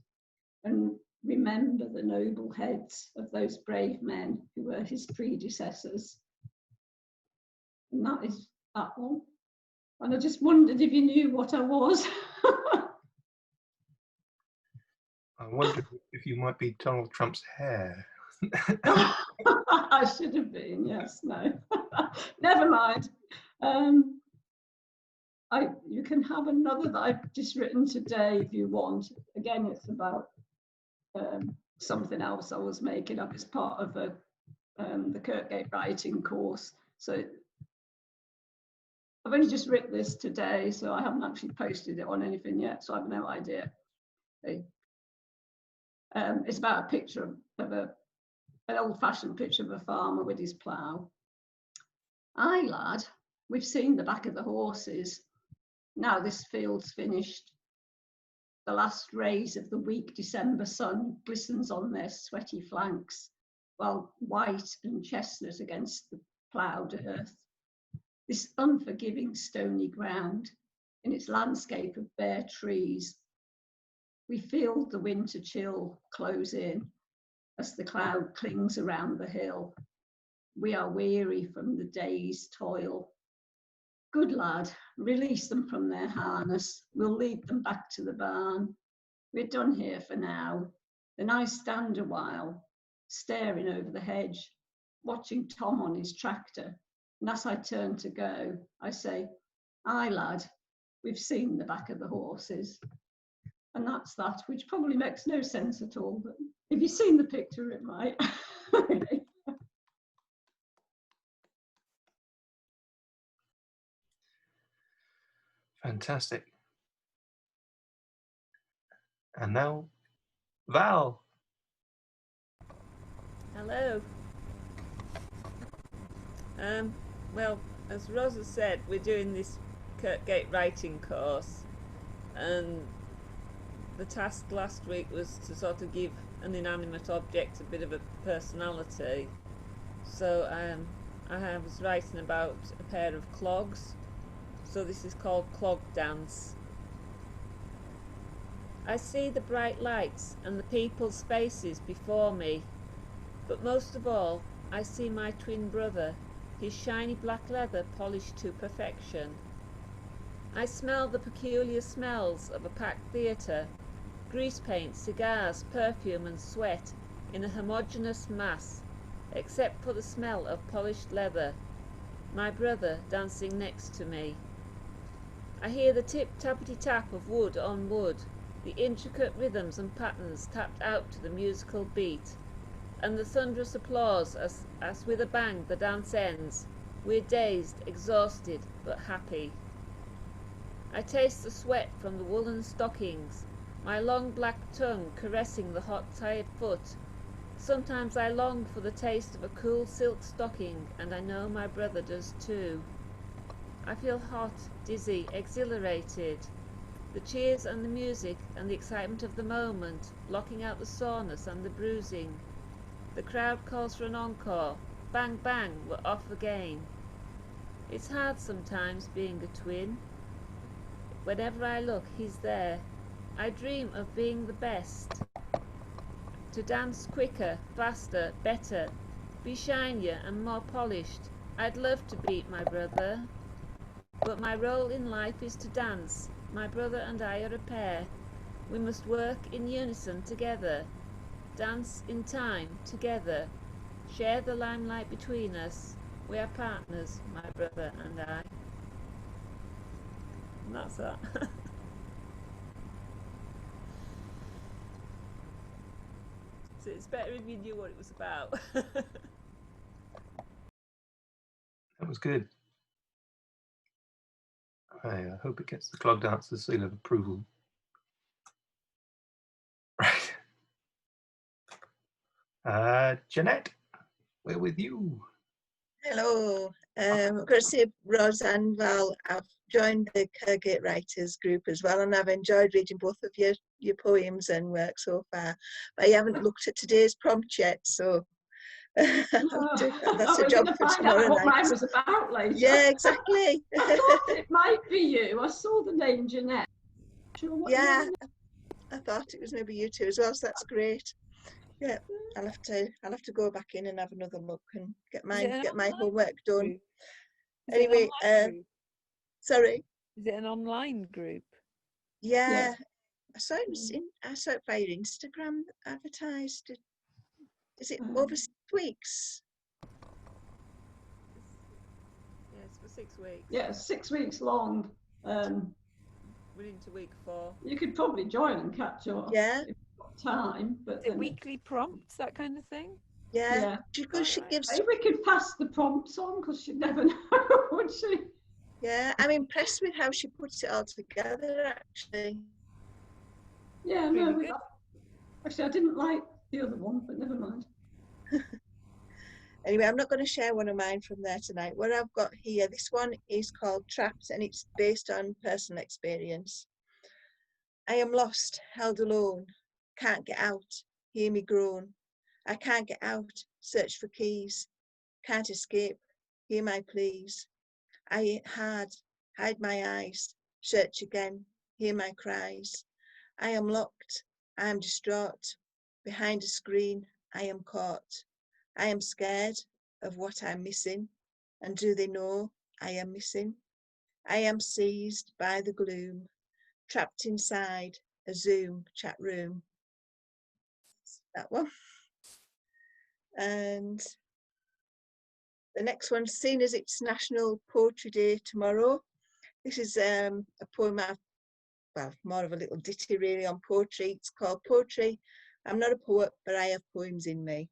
and remember the noble heads of those brave men who were his predecessors. And that is that one. And I just wondered if you knew what I was. I wondered if you might be Donald Trump's hair. I should have been, yes, no. Never mind. You can have another that I've just written today if you want. Again, it's about something else I was making up as part of the Kirkgate writing course. So I've only just written this today, so I haven't actually posted it on anything yet, so I have no idea. It's about a picture of an old-fashioned picture of a farmer with his plough. Aye, lad, we've seen the back of the horses. Now this field's finished. The last rays of the weak December sun glistens on their sweaty flanks, while white and chestnut against the ploughed earth. This unforgiving stony ground, in its landscape of bare trees, we feel the winter chill close in as the cloud clings around the hill. We are weary from the day's toil. Good lad, release them from their harness. We'll lead them back to the barn. We're done here for now. Then I stand a while, staring over the hedge, watching Tom on his tractor. And as I turn to go, I say, aye, lad, we've seen the back of the horses. And that's that, which probably makes no sense at all, but if you've seen the picture, it might. Fantastic. And now, Val. Hello. Well, as Rosa said, we're doing this Kirkgate writing course, and the task last week was to sort of give an inanimate object a bit of a personality. So I was writing about a pair of clogs. So this is called Clog Dance. I see the bright lights and the people's faces before me, but most of all I see my twin brother, his shiny black leather polished to perfection. I smell the peculiar smells of a packed theatre, grease paint, cigars, perfume and sweat in a homogeneous mass, except for the smell of polished leather, my brother dancing next to me. I hear the tip-tappity-tap of wood on wood, the intricate rhythms and patterns tapped out to the musical beat, and the thunderous applause as with a bang the dance ends. We're dazed, exhausted, but happy. I taste the sweat from the woolen stockings, my long black tongue caressing the hot, tired foot. Sometimes I long for the taste of a cool silk stocking, and I know my brother does too. I feel hot, dizzy, exhilarated. The cheers and the music and the excitement of the moment, blocking out the soreness and the bruising. The crowd calls for an encore. Bang, bang, we're off again. It's hard sometimes being a twin. Whenever I look, he's there. I dream of being the best. To dance quicker, faster, better, be shinier and more polished. I'd love to beat my brother. But my role in life is to dance. My brother and I are a pair. We must work in unison together. Dance in time together. Share the limelight between us. We are partners, my brother and I. And that's that. So it's better if you knew what it was about. That was good. I hope it gets the Clog Dance's seal of approval. Right. Jeanette, we're with you. Hello. I'm going to say, Ros and Val, I've joined the Kirkgate Writers group as well, and I've enjoyed reading both of your poems and work so far. But I haven't looked at today's prompt yet, so that's a job for tomorrow what night. mine was about later. Yeah, exactly. I thought it might be you. I saw the name Jeanette. Sure what Yeah, name? I thought it was maybe you two as well, so that's great. Yeah, I'll have to go back in and have another look and get my homework done. Anyway, sorry. Is it an online group? Yeah, I saw it via Instagram advertised. Is it over 6 weeks? Yes, for 6 weeks. Yeah, 6 weeks long. We're into week 4. You could probably join and catch up. Yeah. If you've got time, but the weekly prompts, that kind of thing. Yeah. Because she gives. Maybe we could pass the prompts on, because she'd never know, would she? Yeah, I'm impressed with how she puts it all together. Actually. Yeah, no. Actually, I didn't like the other one, but never mind. Anyway, I'm not going to share one of mine from there tonight. What I've got here, this one is called Trapped, and it's based on personal experience. I am lost, held alone, can't get out, hear me groan. I can't get out, search for keys, can't escape, hear my pleas. I hit hard, hide my eyes, search again, hear my cries. I am locked, I am distraught, behind a screen, I am caught. I am scared of what I'm missing, and do they know I am missing? I am seized by the gloom, trapped inside a Zoom chat room. That one. And the next one, seeing as it's Poetry Day tomorrow, this is a poem more of a little ditty really on poetry. It's called Poetry. I'm not a poet, but I have poems in me.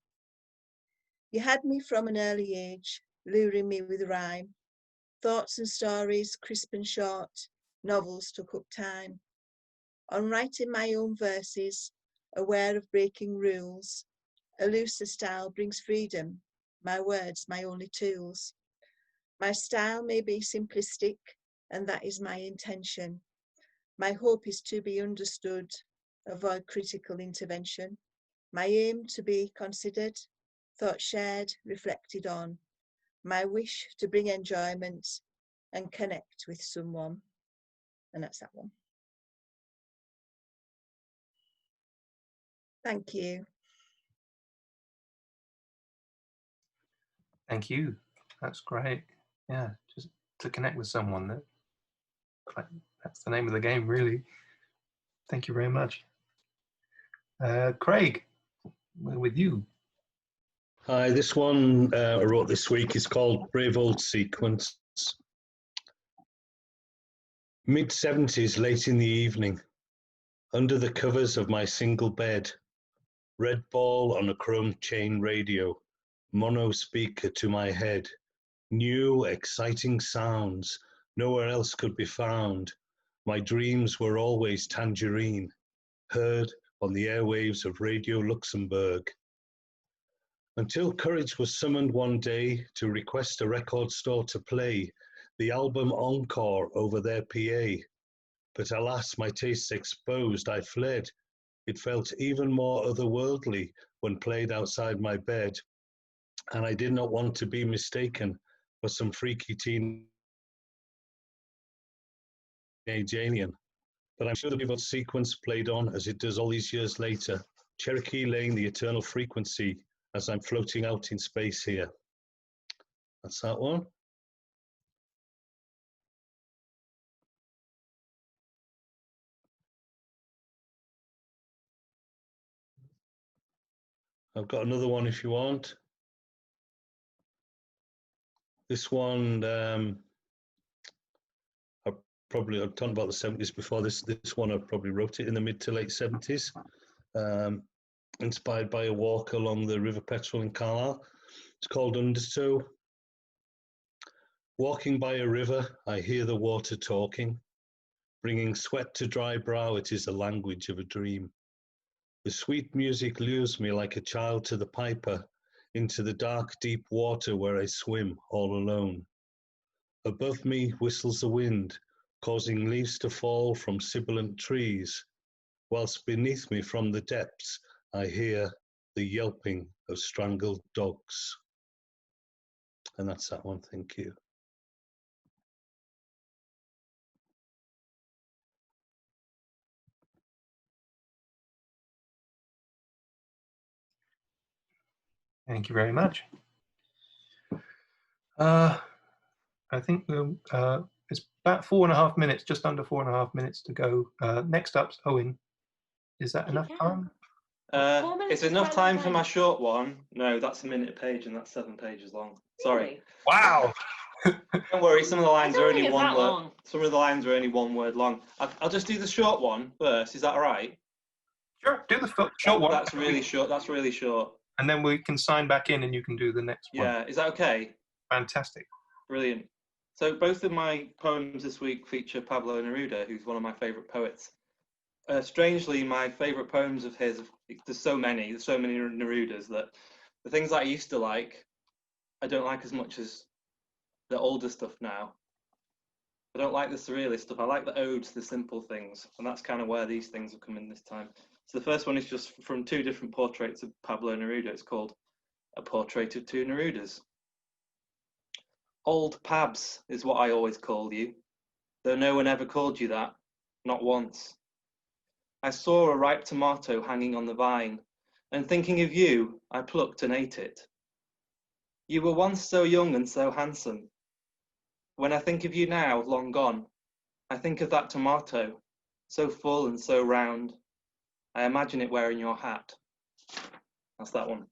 You had me from an early age, luring me with rhyme. Thoughts and stories, crisp and short, novels took up time. On writing my own verses, aware of breaking rules, a looser style brings freedom, my words my only tools. My style may be simplistic, and that is my intention. My hope is to be understood, avoid critical intervention. My aim to be considered, thought shared, reflected on. My wish to bring enjoyment and connect with someone. And that's that one. Thank you. Thank you. That's great. Yeah, just to connect with someone. That's the name of the game, really. Thank you very much. Craig, we're with you. Hi, this one I wrote this week is called Brave Old Sequence. Mid-70s, late in the evening, under the covers of my single bed, red ball on a chrome chain radio, mono speaker to my head, new exciting sounds, nowhere else could be found. My dreams were always tangerine, heard on the airwaves of Radio Luxembourg. Until courage was summoned one day to request a record store to play the album Encore over their PA. But alas, my tastes exposed, I fled. It felt even more otherworldly when played outside my bed, and I did not want to be mistaken for some freaky teenage alien. But I'm sure the Brave Old Sequence played on as it does all these years later, Cherokee Lane, the eternal frequency, as I'm floating out in space here. That's that one. I've got another one if you want. This one, I've talked about the 70s before. This one, I probably wrote it in the mid to late 70s. Inspired by a walk along the River Petrel in Carlisle. It's called Undertow. Walking by a river, I hear the water talking. Bringing sweat to dry brow, it is the language of a dream. The sweet music lures me like a child to the piper, into the dark, deep water where I swim all alone. Above me whistles the wind, causing leaves to fall from sibilant trees, whilst beneath me from the depths I hear the yelping of strangled dogs. And that's that one, thank you. Thank you very much. I think it's about 4.5 minutes, just under 4.5 minutes to go. Next up's Owen. Is that enough time? Is enough time for my short one? No, that's a minute a page and that's 7 pages long. Sorry. Wow. Don't worry, some of the lines It's are only only one that word. long. Some of the lines are only 1 word long. I'll just do the short one first. Is that all right? Sure, do the short one. That's really short. That's really short. And then we can sign back in and you can do the next one. Yeah, is that okay? Fantastic. Brilliant. So both of my poems this week feature Pablo Neruda, who's one of my favourite poets. Strangely, my favourite poems of his, there's so many Nerudas that the things that I used to like, I don't like as much as the older stuff now. I don't like the surrealist stuff. I like the odes, the simple things, and that's kind of where these things have come in this time. So the first one is just from 2 different portraits of Pablo Neruda. It's called A Portrait of 2 Nerudas. Old Pabs is what I always called you, though no one ever called you that, not once. I saw a ripe tomato hanging on the vine, and thinking of you, I plucked and ate it. You were once so young and so handsome. When I think of you now, long gone, I think of that tomato, so full and so round. I imagine it wearing your hat. That's that one.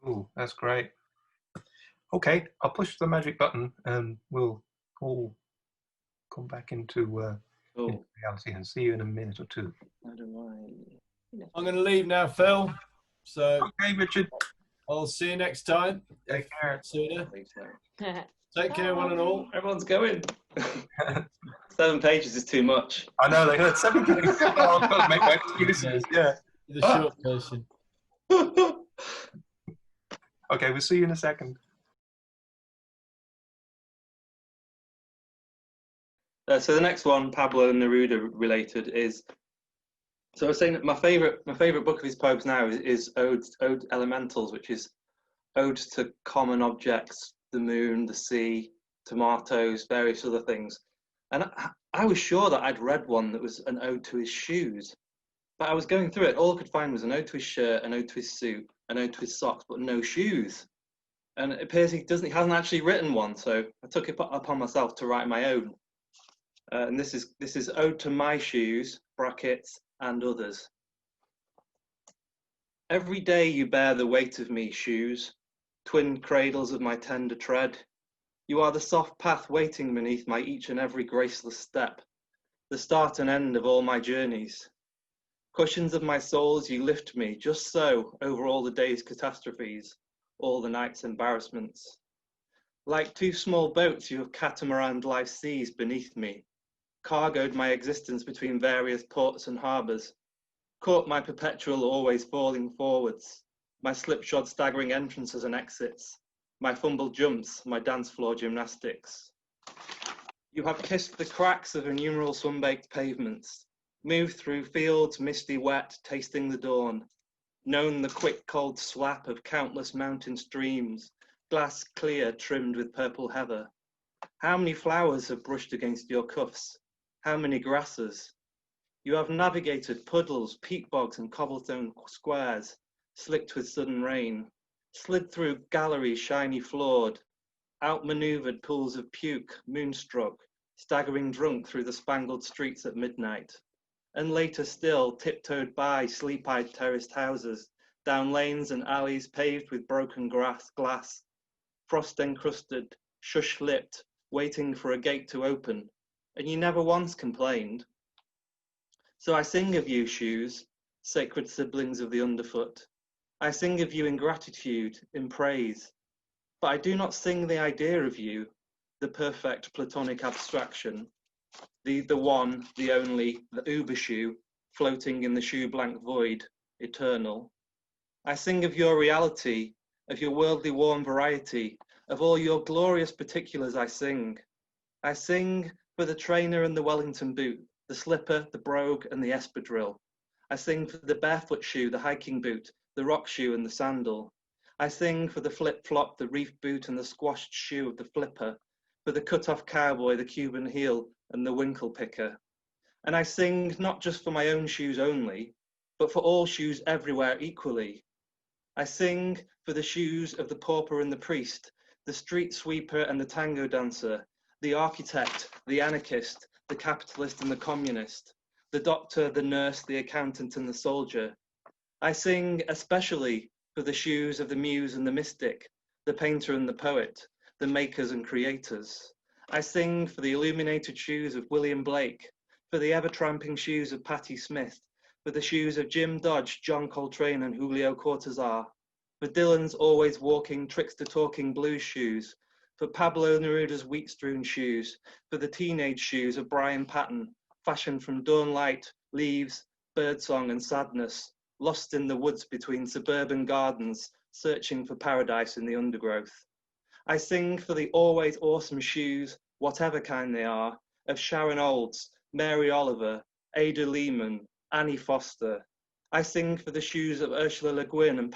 Ooh, that's great. Okay, I'll push the magic button and we'll all come back into reality and see you in a minute or two. I'm going to leave now, Phil. So okay, Richard. I'll see you next time. Take care. Sooner. Take care, one and all. Everyone's going. 7 pages is too much. I know, they heard 7 pages. Oh, I've got to make my excuses. Yeah. The short version. Okay, we'll see you in a second. So the next one, Pablo Neruda related, is. So I was saying that my favorite book of his poems now is Ode Elementals, which is odes to common objects, the moon, the sea, tomatoes, various other things. And I was sure that I'd read one that was an ode to his shoes, but I was going through it. All I could find was an ode to his shirt, an ode to his suit, an ode to his socks, but no shoes. And it appears he hasn't actually written one, so I took it upon myself to write my own. And this is Ode to My Shoes, brackets, and others. Every day you bear the weight of me, shoes, twin cradles of my tender tread. You are the soft path waiting beneath my each and every graceless step, the start and end of all my journeys. Cushions of my souls, you lift me just so over all the day's catastrophes, all the night's embarrassments. Like 2 small boats, you have catamaraned life's seas beneath me, cargoed my existence between various ports and harbours, caught my perpetual always falling forwards, my slipshod staggering entrances and exits, my fumbled jumps, my dance floor gymnastics. You have kissed the cracks of innumerable sun-baked pavements, moved through fields misty wet, tasting the dawn, known the quick cold slap of countless mountain streams, glass clear trimmed with purple heather. How many flowers have brushed against your cuffs? How many grasses? You have navigated puddles, peat bogs and cobblestone squares, slicked with sudden rain, slid through galleries shiny floored, outmaneuvered pools of puke, moonstruck, staggering drunk through the spangled streets at midnight, and later still tiptoed by sleep-eyed terraced houses, down lanes and alleys paved with broken glass, frost-encrusted, shush-lipped, waiting for a gate to open, and you never once complained. So I sing of you, shoes, sacred siblings of the underfoot. I sing of you in gratitude, in praise, but I do not sing the idea of you, the perfect platonic abstraction, the one, the only, the uber shoe, floating in the shoe blank void, eternal. I sing of your reality, of your worldly warm variety, of all your glorious particulars I sing. I sing for the trainer and the Wellington boot, the slipper, the brogue and the espadrille. I sing for the barefoot shoe, the hiking boot, the rock shoe and the sandal. I sing for the flip-flop, the reef boot and the squashed shoe of the flipper, for the cut-off cowboy, the Cuban heel and the winkle picker. And I sing not just for my own shoes only, but for all shoes everywhere equally. I sing for the shoes of the pauper and the priest, the street sweeper and the tango dancer, the architect, the anarchist, the capitalist and the communist, the doctor, the nurse, the accountant and the soldier. I sing especially for the shoes of the muse and the mystic, the painter and the poet, the makers and creators. I sing for the illuminated shoes of William Blake, for the ever-tramping shoes of Patti Smith, for the shoes of Jim Dodge, John Coltrane and Julio Cortázar, for Dylan's always walking, trickster-talking blues shoes, for Pablo Neruda's wheat-strewn shoes, for the teenage shoes of Brian Patton, fashioned from dawn light, leaves, birdsong and sadness, lost in the woods between suburban gardens, searching for paradise in the undergrowth. I sing for the always awesome shoes, whatever kind they are, of Sharon Olds, Mary Oliver, Ada Lehman, Annie Foster. I sing for the shoes of Ursula Le Guin and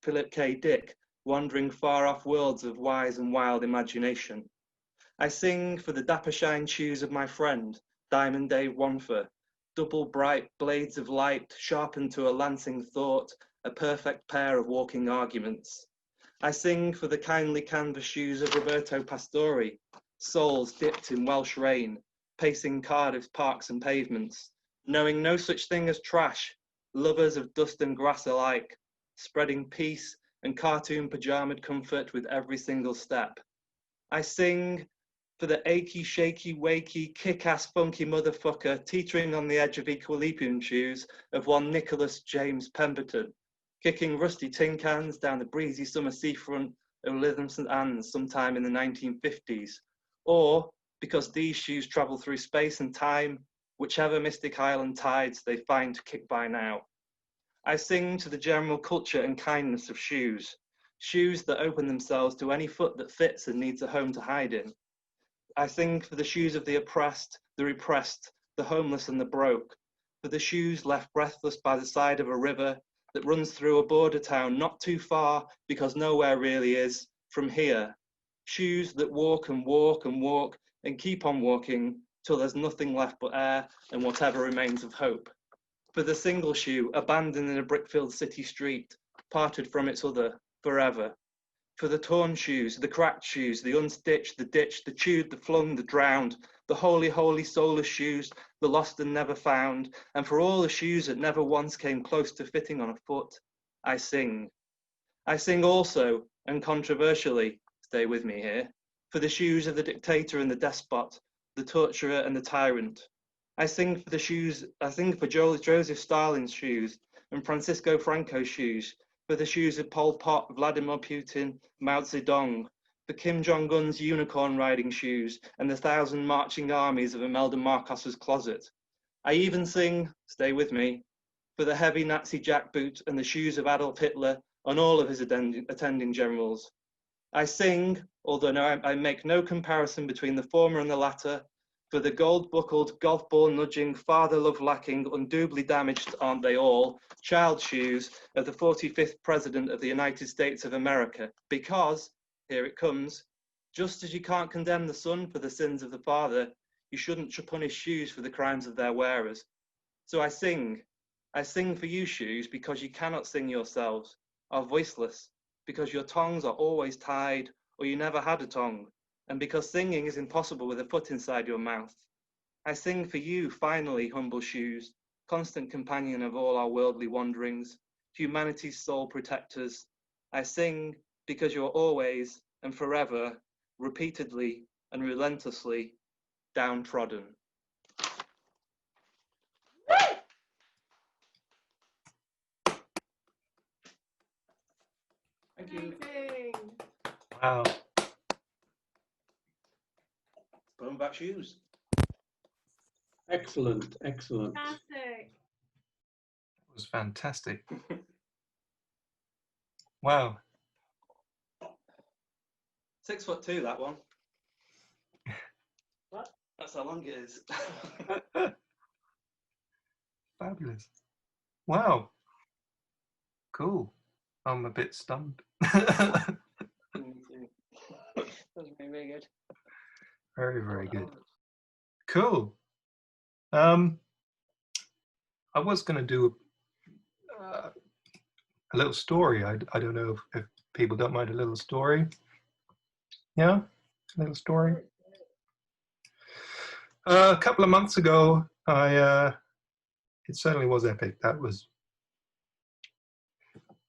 Philip K. Dick, wandering far off worlds of wise and wild imagination. I sing for the dapper shine shoes of my friend, Diamond Dave Wanfer, double bright blades of light sharpened to a lancing thought, a perfect pair of walking arguments. I sing for the kindly canvas shoes of Roberto Pastori, soles dipped in Welsh rain, pacing Cardiff's parks and pavements, knowing no such thing as trash, lovers of dust and grass alike, spreading peace and cartoon pajamaed comfort with every single step. I sing for the achy, shaky, wakey, kick-ass, funky motherfucker teetering on the edge of equilibrium shoes of one Nicholas James Pemberton, kicking rusty tin cans down the breezy summer seafront of Lytham St Anne's sometime in the 1950s, or because these shoes travel through space and time, whichever mystic island tides they find to kick by now. I sing to the general culture and kindness of shoes, shoes that open themselves to any foot that fits and needs a home to hide in. I sing for the shoes of the oppressed, the repressed, the homeless and the broke, for the shoes left breathless by the side of a river that runs through a border town not too far because nowhere really is from here. Shoes that walk and walk and walk and keep on walking till there's nothing left but air and whatever remains of hope. For the single shoe abandoned in a brick-filled city street, parted from its other forever. For the torn shoes, the cracked shoes, the unstitched, the ditched, the chewed, the flung, the drowned, the holy, holy, soulless shoes, the lost and never found, and for all the shoes that never once came close to fitting on a foot, I sing. I sing also, and controversially, stay with me here, for the shoes of the dictator and the despot, the torturer and the tyrant. I sing for the shoes, I sing for Joseph Stalin's shoes and Francisco Franco's shoes, for the shoes of Pol Pot, Vladimir Putin, Mao Zedong, for Kim Jong-un's unicorn-riding shoes and the 1,000 marching armies of Imelda Marcos's closet. I even sing, stay with me, for the heavy Nazi jackboot and the shoes of Adolf Hitler and all of his attending generals. I sing, although I make no comparison between the former and the latter, for the gold-buckled, golf ball nudging, father love lacking, undoubtedly damaged, aren't they all, child shoes of the 45th President of the United States of America. Because, here it comes, just as you can't condemn the son for the sins of the father, you shouldn't punish shoes for the crimes of their wearers. So I sing for you shoes because you cannot sing yourselves, are voiceless, because your tongues are always tied or you never had a tongue, and because singing is impossible with a foot inside your mouth. I sing for you, finally, humble shoes, constant companion of all our worldly wanderings, humanity's sole protectors. I sing because you're always and forever, repeatedly and relentlessly downtrodden. Thank you. Wow. Put on back shoes. Excellent, excellent. Fantastic. It was fantastic. Wow. 6'2", that one. What? That's how long it is. Fabulous. Wow. Cool. I'm a bit stunned. That was very, very good. Very, very good. Cool. I was going to do a little story. I don't know if people don't mind a little story. Yeah, a little story. A couple of months ago, it certainly was epic. That was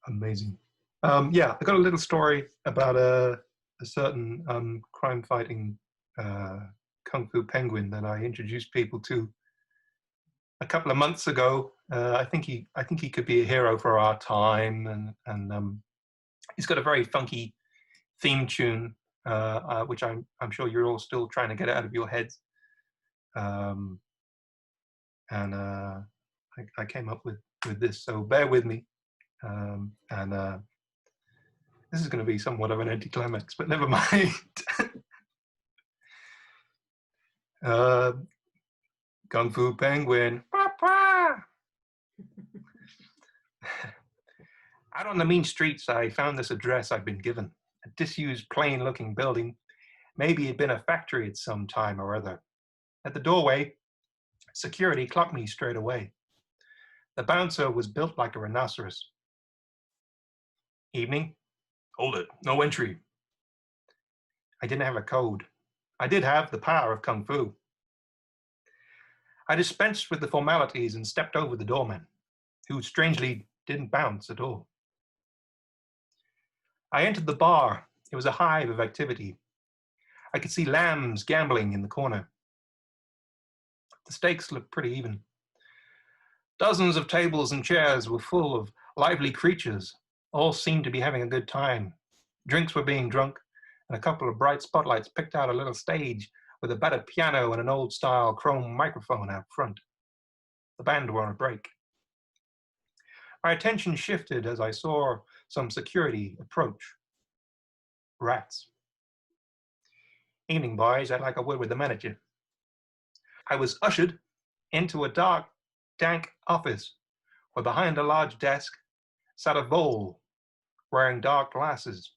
amazing. Yeah, I got a little story about a certain crime-fighting kung fu penguin that I introduced people to a couple of months ago. I think he could be a hero for our time, and he's got a very funky theme tune, which I'm sure you're all still trying to get out of your heads. And I came up with this, so bear with me. This is going to be somewhat of an anticlimax, but never mind. Kung Fu Penguin. Out on the mean streets, I found this address I'd been given. A disused, plain-looking building. Maybe it'd been a factory at some time or other. At the doorway, security clocked me straight away. The bouncer was built like a rhinoceros. Evening? Hold it, no entry. I didn't have a code. I did have the power of Kung Fu. I dispensed with the formalities and stepped over the doorman, who strangely didn't bounce at all. I entered the bar. It was a hive of activity. I could see lambs gambling in the corner. The stakes looked pretty even. Dozens of tables and chairs were full of lively creatures. All seemed to be having a good time. Drinks were being drunk, and a couple of bright spotlights picked out a little stage with a battered piano and an old-style chrome microphone out front. The band were on a break. My attention shifted as I saw some security approach. Rats. Evening, boys. I'd like a word with the manager. I was ushered into a dark, dank office where behind a large desk sat a vole wearing dark glasses.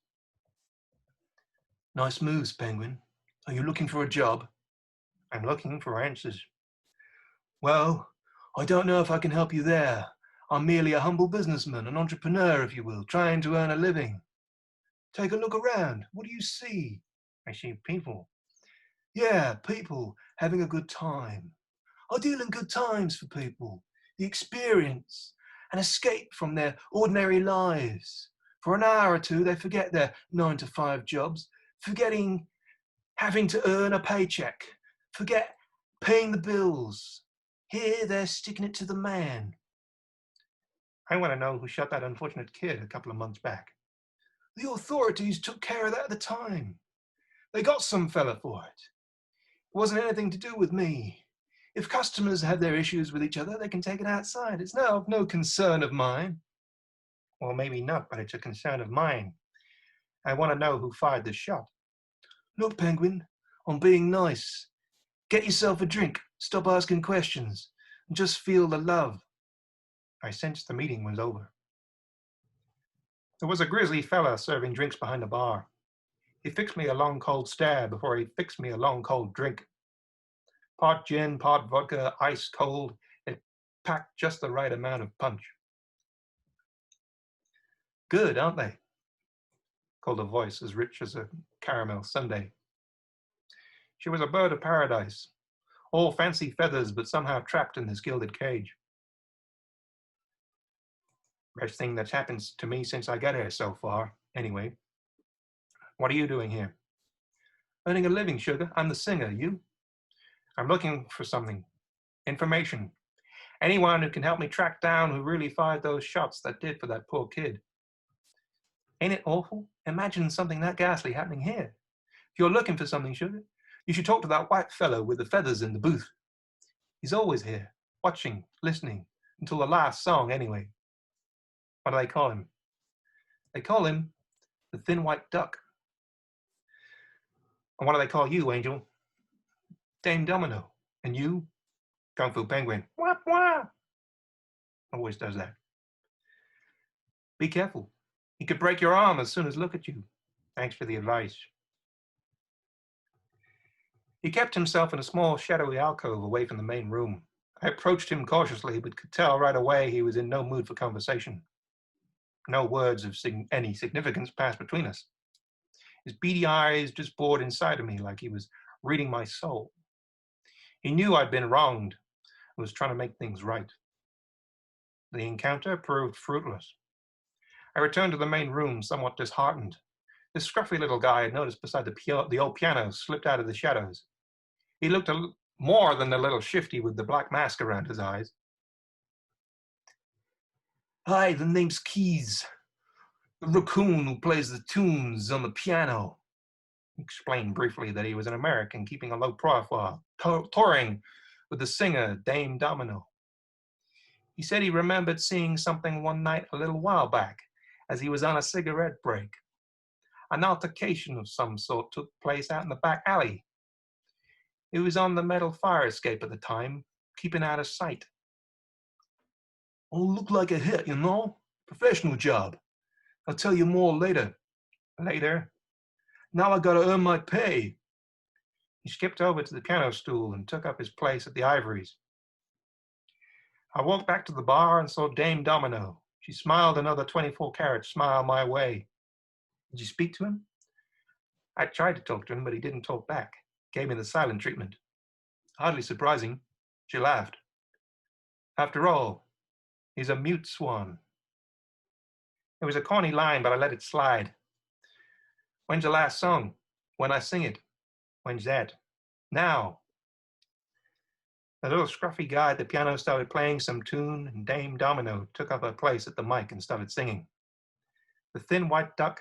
Nice moves, Penguin. Are you looking for a job? I'm looking for answers. Well, I don't know if I can help you there. I'm merely a humble businessman, an entrepreneur, if you will, trying to earn a living. Take a look around. What do you see? I see people. Yeah, people having a good time. I deal in good times for people. The experience, an escape from their ordinary lives. For an hour or two, they forget their 9-to-5 jobs, forgetting having to earn a paycheck, forget paying the bills. Here, they're sticking it to the man. I want to know who shot that unfortunate kid a couple of months back. The authorities took care of that at the time. They got some fella for it. It wasn't anything to do with me. If customers have their issues with each other, they can take it outside. It's no concern of mine. Well, maybe not, but it's a concern of mine. I want to know who fired the shot. Look, Penguin, I'm being nice. Get yourself a drink, stop asking questions, and just feel the love. I sensed the meeting was over. There was a grizzly fella serving drinks behind the bar. He fixed me a long cold stare before he fixed me a long cold drink. Part gin, part vodka, ice cold. It packed just the right amount of punch. Good, aren't they? Called a voice as rich as a caramel sundae. She was a bird of paradise, all fancy feathers, but somehow trapped in this gilded cage. Best thing that's happened to me since I got here so far, anyway. What are you doing here? Earning a living, sugar. I'm the singer. You? I'm looking for something. Information. Anyone who can help me track down who really fired those shots that did for that poor kid. Ain't it awful? Imagine something that ghastly happening here. If you're looking for something, sugar, You should talk to that white fellow with the feathers in the booth. He's always here, watching, listening, until the last song anyway. What do they call him? They call him the Thin White Duck. And what do they call you, Angel? Dame Domino. And you? Kung Fu Penguin. Wah, wah. Always does that. Be careful. He could break your arm as soon as look at you. Thanks for the advice. He kept himself in a small shadowy alcove away from the main room. I approached him cautiously, but could tell right away he was in no mood for conversation. No words of any significance passed between us. His beady eyes just bored inside of me like he was reading my soul. He knew I'd been wronged and was trying to make things right. The encounter proved fruitless. I returned to the main room somewhat disheartened. This scruffy little guy I noticed beside the old piano slipped out of the shadows. He looked more than a little shifty with the black mask around his eyes. Hi, the name's Keys. The raccoon who plays the tunes on the piano. He explained briefly that he was an American keeping a low profile, touring with the singer Dame Domino. He said he remembered seeing something one night a little while back as he was on a cigarette break. An altercation of some sort took place out in the back alley. He was on the metal fire escape at the time, keeping out of sight. Oh, looked like a hit, you know? Professional job. I'll tell you more later. Later? Now I gotta earn my pay. He skipped over to the piano stool and took up his place at the ivories. I walked back to the bar and saw Dame Domino. She smiled another 24-carat smile my way. Did you speak to him? I tried to talk to him, but he didn't talk back. Gave me the silent treatment. Hardly surprising. She laughed. After all, he's a mute swan. It was a corny line, but I let it slide. When's your last song? When I sing it. When's that? Now. The little scruffy guy at the piano started playing some tune, and Dame Domino took up her place at the mic and started singing. The Thin White Duck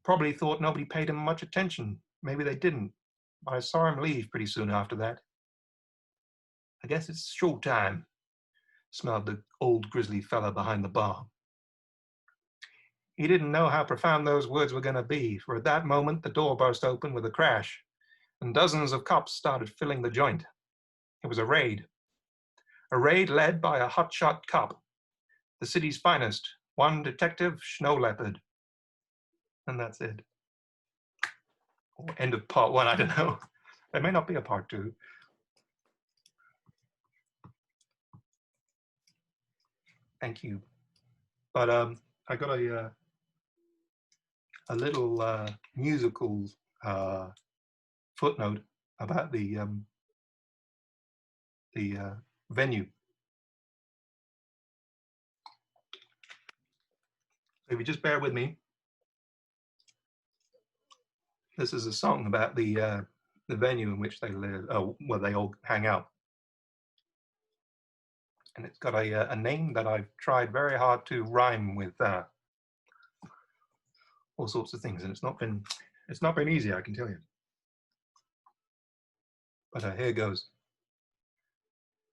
probably thought nobody paid him much attention. Maybe they didn't, but I saw him leave pretty soon after that. I guess it's show time, smelled the old grizzly fella behind the bar. He didn't know how profound those words were going to be, for at that moment the door burst open with a crash, and dozens of cops started filling the joint. It was a raid led by a hotshot cop, the city's finest, one detective Snow Leopard. And that's it. Or end of part one, I don't know. There may not be a part two. Thank you. But I got a little musical footnote about the venue. If you just bear with me, this is a song about the venue in which they live, where they all hang out, and it's got a name that I've tried very hard to rhyme with all sorts of things, and it's not been easy, I can tell you. But here goes.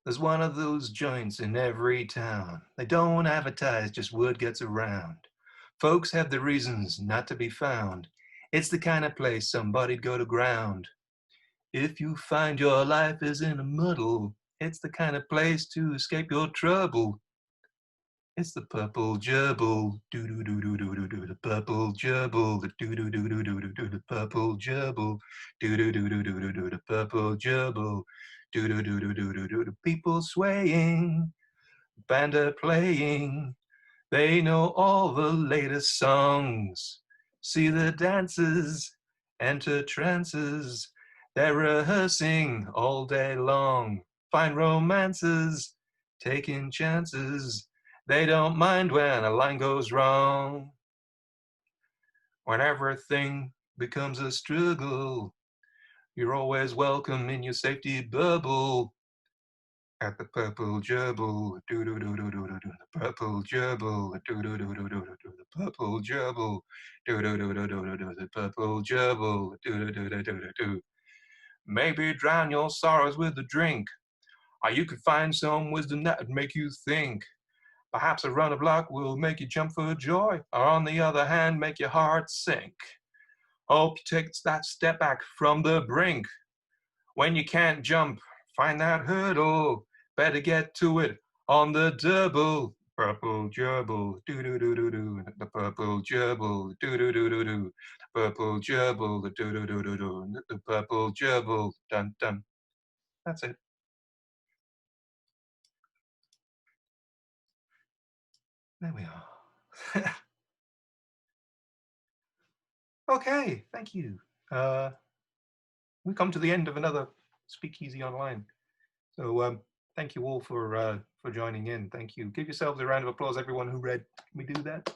There's one of those joints in every town. They don't advertise, just word gets around. Folks have their reasons not to be found. It's the kind of place somebody'd go to ground. If you find your life is in a muddle, it's the kind of place to escape your trouble. It's the purple gerbil, do do do do do do do. The purple gerbil, the do do do do do do do. The purple gerbil, do do do do do do do. The purple gerbil, do do do do do do do. The people swaying, band are playing. They know all the latest songs. See the dances, enter trances. They're rehearsing all day long. Find romances, taking chances. They don't mind when a line goes wrong. When everything becomes a struggle, you're always welcome in your safety bubble. At the purple gerbil, do do do do do do do. The purple gerbil, do do do do do do do. The purple gerbil, do do do do do do do. The purple gerbil, do do do do do do do. maybe drown your sorrows with a drink. Or you could find some wisdom that would make you think. Perhaps a run of luck will make you jump for joy, or on the other hand, make your heart sink. Hope you take that step back from the brink. When you can't jump, find that hurdle. Better get to it on the double. Purple gerbil, do-do-do-do-do. The purple gerbil, do-do-do-do-do. The purple gerbil, the do-do-do-do-do. The purple gerbil, dun-dun. That's it. There we are. Okay, thank you. We've come to the end of another Speakeasy Online. So thank you all for joining in. Thank you. Give yourselves a round of applause, everyone who read. Can we do that?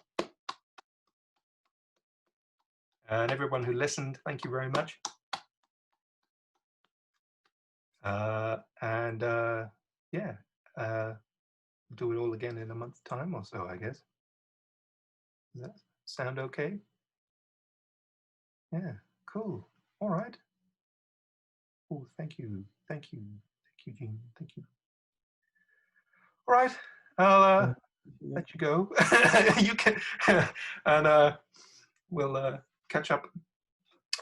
And everyone who listened, thank you very much. Yeah, we'll do it all again in a month's time or so, I guess. Does that sound okay? Yeah, cool. All right. Oh, thank you. Thank you. Thank you, Jean. Thank you. All right. I'll let you go. You can, and we'll catch up.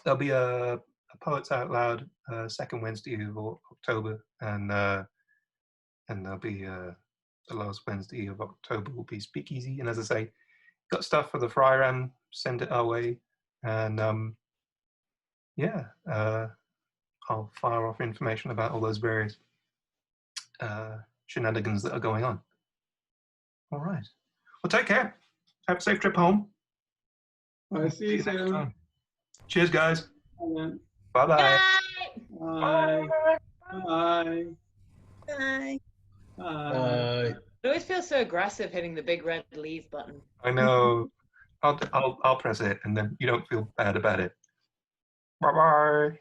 There'll be a Poets Out Loud second Wednesday of October, and there'll be the last Wednesday of October will be Speakeasy. And as I say, got stuff for the Fryram, send it our way, and yeah, I'll fire off information about all those various shenanigans that are going on. All right. Well, take care. Have a safe trip home. I'll see you soon. Cheers, guys. Bye. Bye-bye. Bye. Bye. Bye. Bye. It always feels so aggressive hitting the big red leave button. I know. I'll press it, and then you don't feel bad about it. Bye-bye.